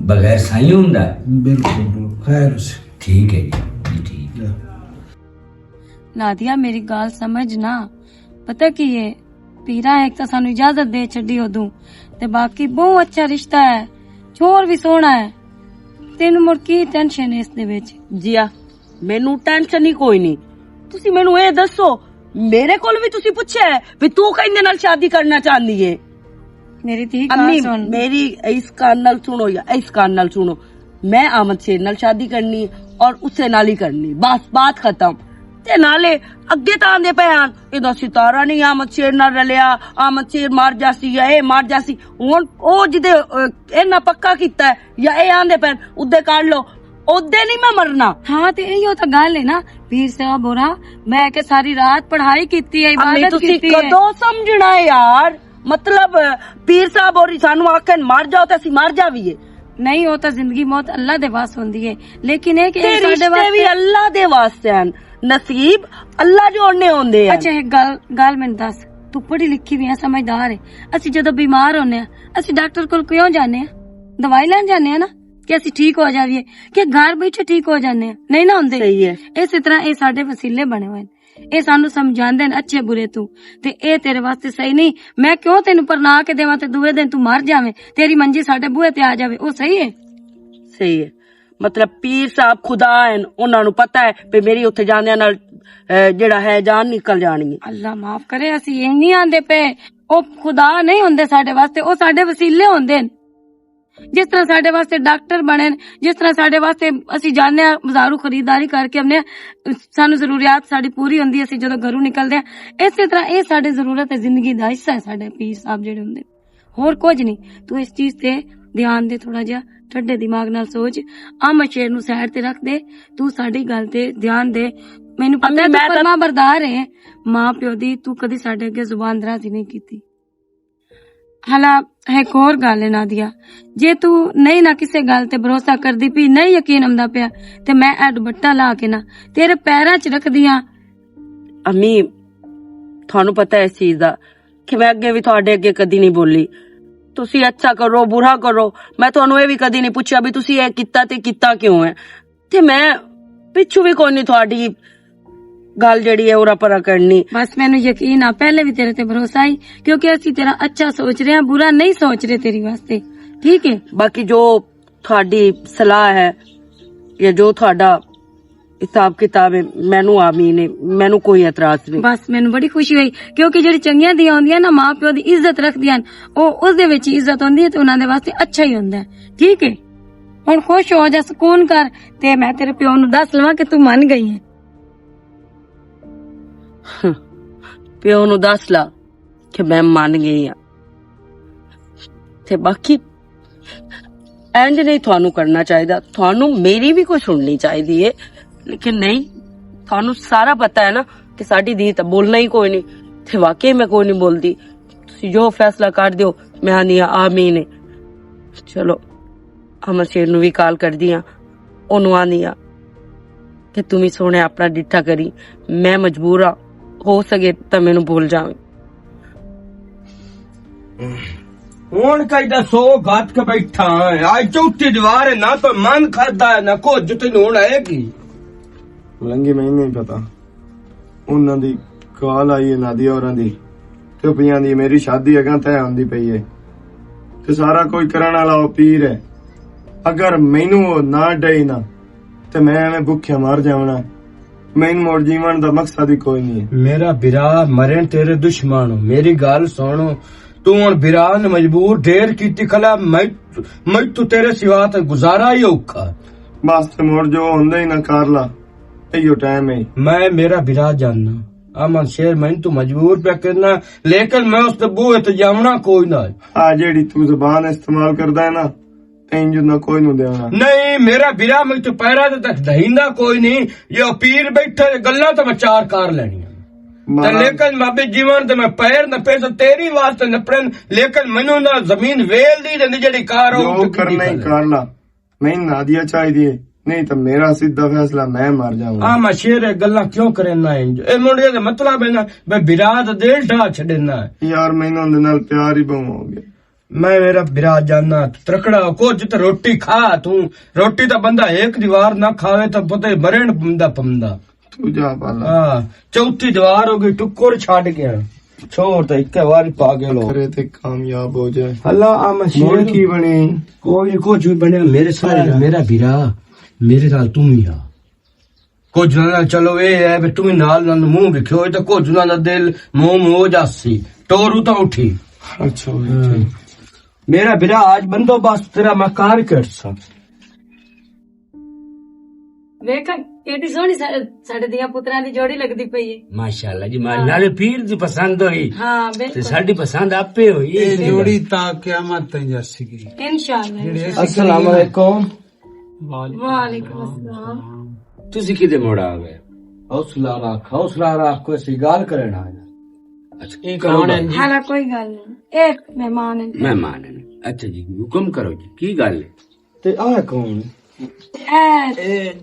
ਬਗੈਰ ਸਾਈ ਹੁੰਦਾ। ਬਿਲਕੁਲ ਬਿਲਕੁਲ ਖੈਰ ਉਸ। ਠੀਕ ਹੈ ਜੀ ਠੀਕ ਹੈ। ਨਾਦੀਆ ਮੇਰੀ ਗੱਲ ਸਮਝ ਨਾ, ਪਤਾ ਕੀ ਹੈ, ਪੀਰਾ ਇੱਕ ਤਾਂ ਸਾਨੂੰ ਇਜਾਜ਼ਤ ਦੇ ਛੱਡੀ ਉਦੋਂ, ਤੇ ਬਾਕੀ ਬਹੁਤ ਅੱਛਾ ਰਿਸ਼ਤਾ ਹੈ, ਛੋਰ ਵੀ ਸੋਹਣਾ ਹੈ, ਤੈਨੂੰ ਮੁੜ ਕੀ ਟੈਨਸ਼ਨ ਹੈ ਇਸ ਦੇ ਵਿੱਚ? ਜੀਆ ਮੈਨੂੰ ਟੈਨਸ਼ਨ ਹੀ ਕੋਈ ਨਹੀਂ। ਤੁਸੀਂ ਮੈਨੂੰ ਇਹ ਦੱਸੋ, ਮੇਰੇ ਕੋਲ ਵੀ ਤੁਸੀਂ ਪੁੱਛਿਆ ਹੈ ਵੀ ਤੂੰ ਕਿਹਦੇ ਨਾਲ ਸ਼ਾਦੀ ਕਰਨਾ ਚਾਹੁੰਦੀ ਏ? ਮੇਰੀ ਧੀ अम्मी ਗੱਲ ਸੁਣ। मेरी इस कान नाल सुनो या इस कान नाल सुनो, मैं आमद शेर नाल शादी करनी और उससे नाल ही करनी, बस बात खत्म। ते नाले अगे तां दे पे आन एदा सितारा नहीं आमद शेर नाल रलिया, आमद शेर मार जासी या ए मार जासी। हुन ओ जिदे इन्ना पक्का कीता है या ए आंदे पे उदे काट लो, ओदे नहीं मैं मरना। हाँ तो यही तो गल है ना, पीर साहब बोरा मैं के सारी रात पढ़ाई कीती है, अम्मी इबादत तुसी कीती है। कदों समझना है यार, मतलब पीर साहब और सानू आखन मार जाओ ते असी मार जावीए। नहीं होता, जिंदगी मौत अल्लाह दे वास होंदी है, लेकिन है कि ते साडे रिश्ते भी वास्ते। अल्लाह दे वास्ते हैं, नसीब अल्लाह जोड़ने होंदे हैं। अच्छा एक गल मैंने दस, तू पढ़ी लिखी भी है, समझदार है, असि जदों बीमार होने असि डॉक्टर कोल क्यों जाने हैं? दवाई लैन जाने हैं ना कि असि ठीक हो जाइए, कि घर बैठे ठीक हो जाने हैं? नहीं ना होंदे। सही है। इस तरह ये साडे वसीले बने हुए हैं, ਇਹ ਸਾਨੂੰ ਸਮਝਾਉਂਦੇ ਨੇ ਅੱਛੇ ਬੁਰੇ ਤੂੰ, ਤੇ ਇਹ ਤੇਰੇ ਵਾਸਤੇ ਸਹੀ ਨਹੀਂ। ਮੈਂ ਕਿਉਂ ਤੈਨੂੰ ਪਰਨਾ ਕੇ ਦੇਵਾਂ ਤੇ ਦੂਏ ਦਿਨ ਤੂੰ ਮਰ ਜਾਵੇਂ, ਤੇਰੀ ਮੰਜੀ ਸਾਡੇ ਬੂਹੇ ਤੇ ਆ ਜਾਵੇ, ਉਹ ਸਹੀ ਹੈ? ਸਹੀ ਹੈ। ਮਤਲਬ ਪੀਰ ਸਾਹਿਬ ਖੁਦਾ ਹਨ, ਉਹਨਾਂ ਨੂੰ ਪਤਾ ਹੈ ਵੀ ਮੇਰੀ ਉੱਥੇ ਜਾਂਦਿਆਂ ਨਾਲ ਜਿਹੜਾ ਹੈ ਜਾਨ ਨਿਕਲ ਜਾਣੀ ਹੈ। ਅੱਲਾ ਮਾਫ ਕਰੇ, ਅਸੀਂ ਇਹ ਨਹੀਂ ਆਂਦੇ ਪਏ, ਉਹ ਖੁਦਾ ਨਹੀਂ ਹੁੰਦੇ ਸਾਡੇ ਵਾਸਤੇ, ਉਹ ਸਾਡੇ ਵਸੀਲੇ ਹੁੰਦੇ ਨੇ। जिस तरह साडे वास्ते डॉक्टर बने, जिस तरह साडे वास्ते असी जाने बाजारू खरीदारी करके अपने सानू जरूरियात साडी पूरी हुंदी है, असी जदों घरों निकलदे हां, इस तरह ये साडी जरूरत है, जिंदगी दा हिस्सा है साडे पीर साहब जेडे हुंदे, होर कुछ नहीं। तू इस चीज ते ध्यान दे, थोड़ा जिहा ठंडे दिमाग नाल सोच, आम शेर नू साइड ते रख दे, तू साडी गल ते ध्यान दे। मैनू पता है तू फरमा बरदार है, मां प्यो दी तू कदी साडे अगे जुबान दराजी नहीं कीती। हला एक होर गल है नादिया, जे तू नहीं ना किसे गल ते भरोसा करदी पी, नहीं यकीन आंदा पिया, ते मैं ए दुपट्टा ला के ना तेरे पैरां च रख दियां। अम्मी ਤੁਹਾਨੂੰ ਪਤਾ ਹੈ ਇਸ ਚੀਜ਼ ਦਾ ਕਿ ਮੈਂ ਅੱਗੇ ਵੀ ਤੁਹਾਡੇ ਅੱਗੇ ਕਦੀ ਨਹੀਂ ਬੋਲੀ। ਤੁਸੀਂ ਅੱਛਾ ਕਰੋ ਬੁਰਾ ਕਰੋ, ਮੈਂ ਤੁਹਾਨੂੰ ਇਹ ਵੀ ਕਦੀ ਨਹੀਂ ਪੁੱਛਿਆ ਵੀ ਤੁਸੀਂ ਇਹ ਕੀਤਾ ਤੇ ਕੀਤਾ ਕਿਉਂ ਹੈ, ਤੇ ਮੈਂ ਪਿੱਛੂ ਵੀ ਕੋਈ ਨਹੀਂ ਤੁਹਾਡੀ ਗੱਲ ਜਿਹੜੀ ਹੈ ਉਰਾ ਪਰਾ ਕਰਨੀ। बस मैनू यकीन आ, पहले भी तेरे ते भरोसा ही, क्योंकि असी तेरा अच्छा सोच रहे हैं, बुरा नहीं सोच रहे तेरी वास्ते, ठीक है? ਬਾਕੀ ਜੋ ਤੁਹਾਡੀ ਸਲਾਹ ਹੈ ਜਾਂ ਜੋ ਤੁਹਾਡਾ ਹਿਸਾਬ ਕਿਤਾਬ ਹੈ ਮੈਨੂੰ ਆਮੀਨ ਹੈ, ਮੈਨੂੰ ਕੋਈ ਇਤਰਾਜ਼ ਨਹੀਂ। ਬਸ ਮੈਨੂੰ ਬੜੀ ਖੁਸ਼ੀ ਹੋਈ ਕਿਉਂਕਿ ਜਿਹੜੀ ਚੰਗੀਆਂ ਦੀਆਂ ਹੁੰਦੀਆਂ ਨਾ ਮਾਂ ਪਿਓ ਦੀ ਇੱਜ਼ਤ ਰੱਖਦੀਆਂ ਉਹ ਉਸ ਦੇ ਵਿੱਚ ਇੱਜ਼ਤ ਹੁੰਦੀ ਹੈ ਤੇ ਉਹਨਾਂ ਦੇ ਵਾਸਤੇ ਅੱਛਾ ਹੀ ਹੁੰਦਾ ਹੈ। ਠੀਕ ਹੈ ਹੁਣ ਖੁਸ਼ ਹੋ ਜਾ, ਸਕੂਨ ਕਰ, ਤੇ ਮੈਂ ਤੇਰੇ ਪਿਓ ਨੂੰ ਦੱਸ ਲਵਾਂ ਕਿ ਤੂੰ ਮੰਨ ਗਈ ਹੈ। ਪਿਓ ਨੂੰ ਦੱਸ ਲਾ ਕਿ ਮੈਂ ਮੰਨ ਗਈ ਆ, ਤੇ ਬਾਕੀ ਇੰਜ ਨਹੀਂ ਤੁਹਾਨੂੰ ਕਰਨਾ ਚਾਹੀਦਾ, ਤੁਹਾਨੂੰ ਮੇਰੀ ਵੀ ਕੋਈ ਸੁਣਨੀ ਚਾਹੀਦੀ ਹੈ, ਲੇਕਿਨ ਨਹੀਂ, ਤੁਹਾਨੂੰ ਸਾਰਾ ਪਤਾ ਹੈ ਨਾ ਕਿ ਸਾਡੀ ਧੀ ਤਾਂ ਬੋਲਣਾ ਹੀ ਕੋਈ ਨਹੀਂ, ਤੇ ਵਾਕਈ ਮੈਂ ਕੋਈ ਨਹੀਂ ਬੋਲਦੀ। ਤੁਸੀਂ ਜੋ ਫੈਸਲਾ ਕਰ ਦਿਓ ਮੈਂ ਆਨੀ ਆਮੀਨ ਹੈ। ਚਲੋ ਅਮਰ ਸ਼ੇਰ ਨੂੰ ਵੀ ਕਾਲ ਕਰਦੀ ਆ, ਉਹਨੂੰ ਆਨੀ ਆ ਕਿ ਤੂੰ ਵੀ ਸੋਹਣੇ ਆਪਣਾ ਡਿੱਠਾ ਕਰੀ, ਮੈਂ ਮਜਬੂਰ ਆ, ਹੋ ਸਕੇ ਤਾਂ ਮੈਨੂੰ ਭੁੱਲ ਜਾਵੇਂ। ਹੁਣ ਕਹਿੰਦਾ ਸੋ ਘਾਟ ਕੇ ਬੈਠਾ ਅੱਜ ਚੌਥੀ ਦੀਵਾਰ ਹੈ ਨਾ, ਤਾਂ ਮਨ ਕਰਦਾ ਹੈ ਨਾ ਕੁਝ ਤੈਨੂੰ ਹੁਣ ਆਏਗੀ। ਲੰਗੀ ਮੈਨੂੰ ਨਹੀਂ ਪਤਾ, ਉਹਨਾਂ ਦੀ ਕਾਲ ਆਈ ਹੈ ਨਾਦੀਆ ਹੋਰਾਂ ਦੀ, ਤੇ ਪਈਆਂ ਦੀ ਮੇਰੀ ਸ਼ਾਦੀ ਅਗਾਂ ਤੈਅ ਹੁੰਦੀ ਪਈ ਹੈ, ਤੇ ਸਾਰਾ ਕੋਈ ਕਰਨ ਵਾਲਾ ਉਹ ਪੀਰ ਹੈ। ਅਗਰ ਮੈਨੂੰ ਉਹ ਨਾ ਡਈ ਨਾ ਤੇ ਮੈਂ ਐਵੇਂ ਭੁੱਖਿਆ ਮਰ ਜਾਵਣਾ। ਮੈਨੂੰ ਮੋੜ ਜੀਵਨ ਦਾ ਮਕਸਦ ਹੀ ਕੋਈ ਨਹੀਂ ਹੈ। ਮੇਰਾ ਬਿਰਾ ਮਰਨ ਤੇਰੇ ਦੁਸ਼ਮਣ, ਮੇਰੀ ਗੱਲ ਸੁਣ, ਤੂੰ ਹੁਣ ਬਿਰਾ ਨੇ ਮਜਬੂਰ ਢੇਰ ਕੀਤੀ ਖਲਾ, ਮੈਂ ਤੂੰ ਤੇਰੇ ਸਿਵਾ ਤੇ ਗੁਜ਼ਾਰਾ ਹੀ ਔਖਾ। ਬਸ ਤੇ ਮੋੜ ਜੋ ਹੁੰਦਾ ਹੀ ਨਾ ਕਰ ਲਾ, ਇਹੋ ਟਾਈਮ ਹੈ। ਮੈਂ ਮੇਰਾ ਬਿਰਾ जानना अमन शेर मैं तू मजबूर पे करना, लेकिन मैं उस बूहे ते जावना कोई ना। आ जेड़ी तू जुबान इस्तेमाल करदा है ना, इंज ना कोई नु देना। नहीं मेरा बिरा मैं तो पैरा ते तक दहींदा कोई नहीं, ये पीर बैठे गल्ला तो मैं चार कार लेनी ते, लेकिन बाबे जीवन ते मैं पैर न पैसा तेरी वास्ते न पड़न, लेकिन मैनू ना जमीन वेल दी ते जेड़ी कार हो जो करना ही कर ला। मैं नादिया चाहिए, नहीं तो मेरा सीधा फैसला मैं मर जाऊंगा। मैं शेर गल्ला क्यों करना है ए मुंडे दा मतलब है ना मैं बिराद दिल ढा छड़ना है यार, मैनू उनदे नाल प्यार ही बहु हो गया। मैं मेरा बिराद जानना तकड़ा कुछ तो रोटी खा, तू रोटी तो बंदा एक दीवार ना खावे तो पता मरण बंदा पमदा। तू जा पाला। हाँ चौथी दीवार हो गई, टुक्कर छाड़ गया, छोड़ तो एक बार पागल हो करे ते कामयाब हो जाए। अल्लाह आ मोड़ की बनी कोई कुछ भी बने मेरे सारे मेरा बिरा मेरे नाल तुम ही आ, कुछ ना चलो ये है भी तुम नाल ना मुंह विख्यो तो कुछ ना दिल मुंह में हो जासी टोरू तो उठी। अच्छा मेरा बिरा आज बंदोबस्त तेरा मैं कार कर सा ਵੇਖ ਕਿਹੜੀ ਸੋਹਣੀ ਸਾਡੇ ਦੀਆਂ ਪੁੱਤਰਾਂ ਦੀ ਜੋੜੀ ਲੱਗਦੀ ਪਈ ਹੈ। माशाल्लाह जी, मां नाले पीर दी पसंद होई ਹਾਂ ते ਬਿਲਕੁਲ साडी पसंद आपे होई। ਇਹ ਜੋੜੀ ਤਾਂ ਕਿਆਮਤ ਤਾਈਂ ਜਾਸੀਗੀ। ਇਨਸ਼ਾਅੱਲਾ। अस्सलाम वालेकुम। ਵਾਲੇਕੁਮ अस्सलाम। तुसी किदे मोड़ आ गए? हौसला रख कोई सी गाल करना अच्छा ये करो बात। ਹਾਲਾ ਕੋਈ ਗੱਲ ਨਹੀਂ, ਇੱਕ ਮਹਿਮਾਨ ਹੈ। मेहमान है। अच्छा जी हुक्म करो जी, की गल है? ते आ कौन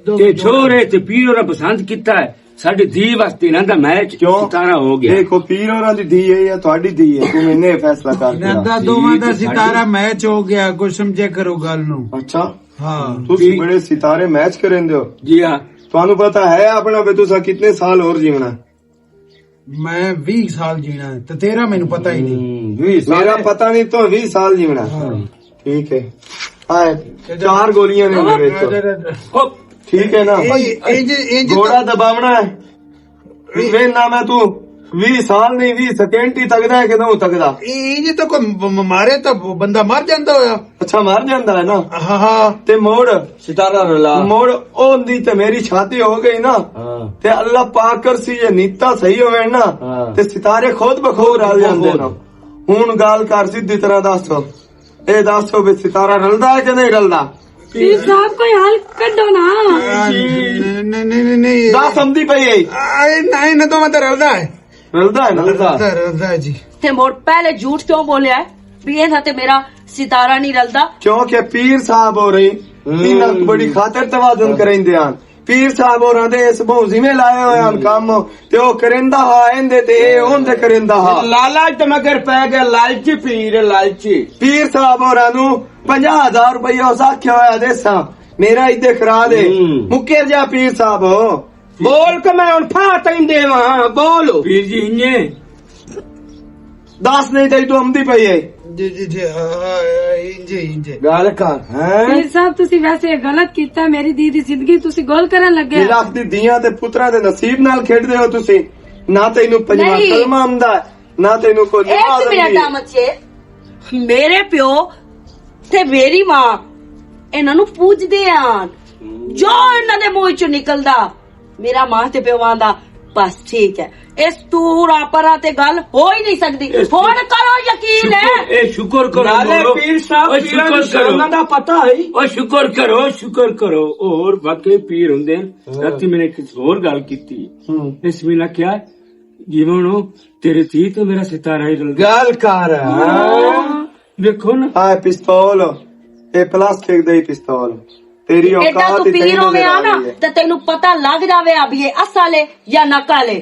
ते छोरे ते पीर होरा पसंद किता है साडी धी वास्ते ना दा मैच क्यों? सितारा हो गया। देखो पीर होरां दी धी है या ਤੁਹਾਡੀ धी है, ਤੂੰ ਮੈਨੇ फैसला कर दिया। ਨੰਦਾ ਦੋਵਾਂ ਦਾ ਸਿਤਾਰਾ ਮੈਚ ਹੋ ਗਿਆ, ਕੁਝ ਸਮਝੇ ਕਰੋ ਗੱਲ ਨੂੰ। अच्छा ਹਾਂ ਤੁਸੀਂ ਬੜੇ ਸਿਤਾਰੇ ਮੈਚ ਕਰਿੰਦੇ ਹੋ। जी हाँ ਤੁਹਾਨੂੰ ਪਤਾ ਹੈ ਆਪਣਾ ਵੀ ਤੁਸੀਂ ਕਿੰਨੇ ਸਾਲ ਹੋਰ ਜੀਵਣਾ? ਮੈਂ 20 ਸਾਲ ਜੀਣਾ ਹੈ ਤੇ ਤੇਰਾ ਮੈਨੂੰ ਪਤਾ ਹੀ ਨਹੀਂ। मेरा पता नहीं तो 20 साल जीवना। ठीक है, आए 4 गोलियां ने मेरे ਵਿੱਚ। ठीक है ना, ਇੰਜ घोड़ा दबावना है। वे ना मैं तू 20 ਸਾਲ ਨਹੀਂ 20 ਸਕਿੰਟ ਹੀ ਤੱਕਦਾ ਹੈ, ਕਿਦੋਂ ਤੱਕਦਾ? ਇੰਜ ਤਾਂ ਕੋਈ ਮਾਰੇ ਤਾਂ ਬੰਦਾ ਮਰ ਜਾਂਦਾ ਹੋਇਆ। ਅੱਛਾ ਮਰ ਜਾਂਦਾ ਹੈ ਨਾ। ਹਾਂ ਹਾਂ ਤੇ ਮੋੜ सितारा रला ਮੋੜ ਉਹਦੀ ਤੇ ਮੇਰੀ ਸ਼ਾਦੀ ਹੋ ਗਈ ਨਾ, ਤੇ ਅੱਲਾਹ ਪਾਕ ਕਰ ਸੀ ਜੇ ਨੀਤਾ ਸਹੀ ਹੋਵੇ ਨਾ ਤੇ ਸਿਤਾਰੇ ਖੁਦ ਬਖੂਦ ਰਲ ਜਾਂਦੇ ਨੇ। ਹੁਣ ਗੱਲ ਕਰ ਸਿੱਧੀ ਤਰ੍ਹਾਂ ਦੱਸੋ, ਇਹ ਦੱਸੋ ਵੀ ਸਿਤਾਰਾ ਰਲਦਾ ਹੈ ਕਿ ਨਹੀਂ ਰਲਦਾ? ਪੀਰ ਸਾਹਿਬ ਕੋਈ ਹੱਲ ਕੱਢੋ ਨਾ। ਨਹੀਂ ਨਹੀਂ ਨਹੀਂ ਦੱਸ ਸਮਝੀ ਪਈ ਹੈ? ਨਹੀਂ ਨਾ ਦੋਵਾਂ ਤਾਂ ਰਲਦਾ ਹੈ। ਰਲਦਾ ਹੈ ਨਾ? ਰਲਦਾ ਹੈ ਜੀ। ਤੇ ਮੋੜ ਪਹਿਲੇ ਝੂਠ ਕਿਉਂ ਬੋਲਿਆ ਹੈ ਵੀ ਇਹ ਤੇ ਮੇਰਾ ਸਿਤਾਰਾ ਨਹੀਂ ਰਲਦਾ? ਕਿਉਂਕਿ ਪੀਰ ਸਾਹਿਬ ਹੋ ਰਹੀ ਇਹਨਾਂ ਬੜੀ ਖਾਤਰ ਤਵਾਜ਼ਨ ਕਰਿੰਦੇ ਹਨ। ਪੀਰ ਸਾਹਿਬ ਹੋਰਾਂ ਦੇ ਇਸ ਬਹੁਤ ਜ਼ਿੰਮੇ ਲਾਏ ਹੋਏ ਹਨ ਕੰਮ, ਤੇ ਉਹ ਕਰਿੰਦਾ ਹਾਂ ਇਹਦੇ ਤੇ ਇਹ ਉਹਦੇ ਕਰਿੰਦਾ ਹਾਂ। लालच तो मगर पै गया, लालची पीर लालची। ਪੀਰ ਸਾਹਿਬ ਹੋਰਾਂ ਨੂੰ 50,000 ਰੁਪਇਆ ਉਸ ਆਖਿਆ ਹੋਇਆ ਦੇਸਾਂ, ਮੇਰਾ ਇੱਥੇ ਕਰਾ ਦੇ। ਮੁੱਕਰ ਜਾ ਪੀਰ ਸਾਹਿਬ ਹੋ। बोल के मैं उन फा तैं देवा बोल। पीर जी इन्ने ਦੱਸ ਨਹੀਂ ਤੇਰੀ ਤੂੰ ਆਉਂਦੀ ਪਈ ਏ ਜੀ ਜੀ ਜੀ ਇੰਜੇ ਗੱਲ ਕਰ ਹੈ ਪੀਰ ਸਾਹਿਬ ਤੁਸੀਂ ਵੈਸੇ ਗਲਤ ਕੀਤਾ, ਮੇਰੀ ਦੀ ਦੀ ਜ਼ਿੰਦਗੀ ਤੁਸੀਂ ਗੋਲ ਕਰਨ ਲੱਗੇ। ਲੱਖ ਦੀ ਧੀਆਂ ਤੇ ਪੁੱਤਰਾਂ ਦੇ ਨਸੀਬ ਨਾਲ ਖੇਡਦੇ ਹੋ ਤੁਸੀਂ। ਨਾ ਤੈਨੂੰ ਪੰਜਵਾਂ ਨਹੀਂ। ਕਲਮਾ ਆਉਂਦਾ ਹੈ, ਨਾ ਤੈਨੂੰ ਕੋਈ ਨਮਾਜ਼ ਇੱਕ ਮਿੰਟ ਆਉਂਦੀ ਹੈ। ਆਮਚੇ ਮੇਰੇ ਪਿਓ ਤੇ ਮੇਰੀ ਮਾਂ ਇਹਨਾਂ ਨੂੰ ਪੂਜਦੇ ਆਂ, ਜੋ ਇਹਨਾਂ ਦੇ ਮੂੰਹ ਚੋਂ ਨਿਕਲਦਾ ਮੇਰਾ ਮਾਂ ਤੇ ਪਿਓਾਂ ਦਾ ਬਸ ਠੀਕ ਹੈ। ਇਸ ਤੂਰਾ ਪਰਾਂ ਤੇ ਗੱਲ ਹੋ ਹੀ ਨਹੀਂ ਸਕਦੀ। ਹੁਣ ਕਰੋ ਯਕੀਨ ਹੈ। ਇਹ ਸ਼ੁਕਰ ਕਰੋ ਨਾਲੇ ਮੋੜੋ। ਪੀਰ ਸਾਹਿਬ ਓਏ ਪੀਰਾਂ ਸ਼ੁਕਰ ਦੀ ਸ਼ਾਨਾਂ ਦਾ ਪਤਾ ਹੈ। ਓ ਸ਼ੁਕਰ ਕਰੋ ਹੋਰ ਵਾਕਈ ਪੀਰ ਹੁੰਦੇ ਨੇ। ਰਾਤੀ ਮੈਨੇ ਇੱਕ ਹੋਰ ਗੱਲ ਕੀਤੀ, ਇਸ ਮਹੀਨਾ ਕਿਹਾ ਜਿਵੇਂ ਉਹ ਤੇਰੇ ਧੀ ਤੇ ਮੇਰਾ ਸਿਤਾਰਾ ਹੀ ਰਲ ਗਿਆ। ਗੱਲ ਕਰ ਦੇਖੋ ਨਾ ਆ ਪਿਸਤੌਲ, ਇਹ ਪਲਾਸਟਿਕ ਦਾ ਹੀ ਪਿਸਤੌਲ। ਤੇਰੀ ਏਡਾ ਔਕਾਤ ਤੂੰ ਹੀ ਪੀਰ ਤੈਨੂੰ ਹੋਵੇ ਆ ਨਾ ਨਜ਼ਰ ਤੇ ਤੈਨੂੰ ਪਤਾ ਲੱਗ ਜਾਵੇ ਆ ਵੀ ਇਹ ਅਸਲ ਹੈ ਜਾਂ ਨਕਲ ਹੈ।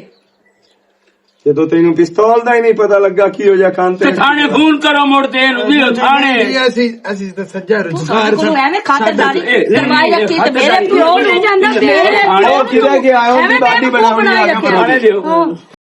ਜਦੋਂ ਤੈਨੂੰ ਪਿਸਤੌਲ ਦਾ ਹੀ ਨਹੀਂ ਪਤਾ ਲੱਗਾ ਕੀ ਹੋ ਜਾ ਕੰਨ ਤੇ ਥਾਣੇ ਫੋਨ ਕਰੋ ਮੁੜ ਤੇ ਇਹਨੂੰ ਵੀ ਥਾਣੇ। ਅਸੀਂ ਤਾਂ ਸੱਜਾ ਤੂੰ ਰੁਜ਼ਗਾਰ ਸਾਨੂੰ ਐਵੇਂ ਖਾਤਰਦਾਰੀ ਇਹ- ਕਰਵਾਈ ਰੱਖੀ ਤੇ ਮੇਰੇ ਪਿਓ ਨੇ ਜਾਂਦਾ ਮੇਰੇ ਉਹ ਕਿਹਦੇ ਗਿਆ ਉਹਦੀ ਐਵੇਂ ਬਾਡੀ ਬੇਵਕੂਫ ਬਣਾਉਣੀ ਬਣਾਈ ਆ ਰੱਖਿਆ। ਕੇ ਥਾਣੇ ਦਿਓ।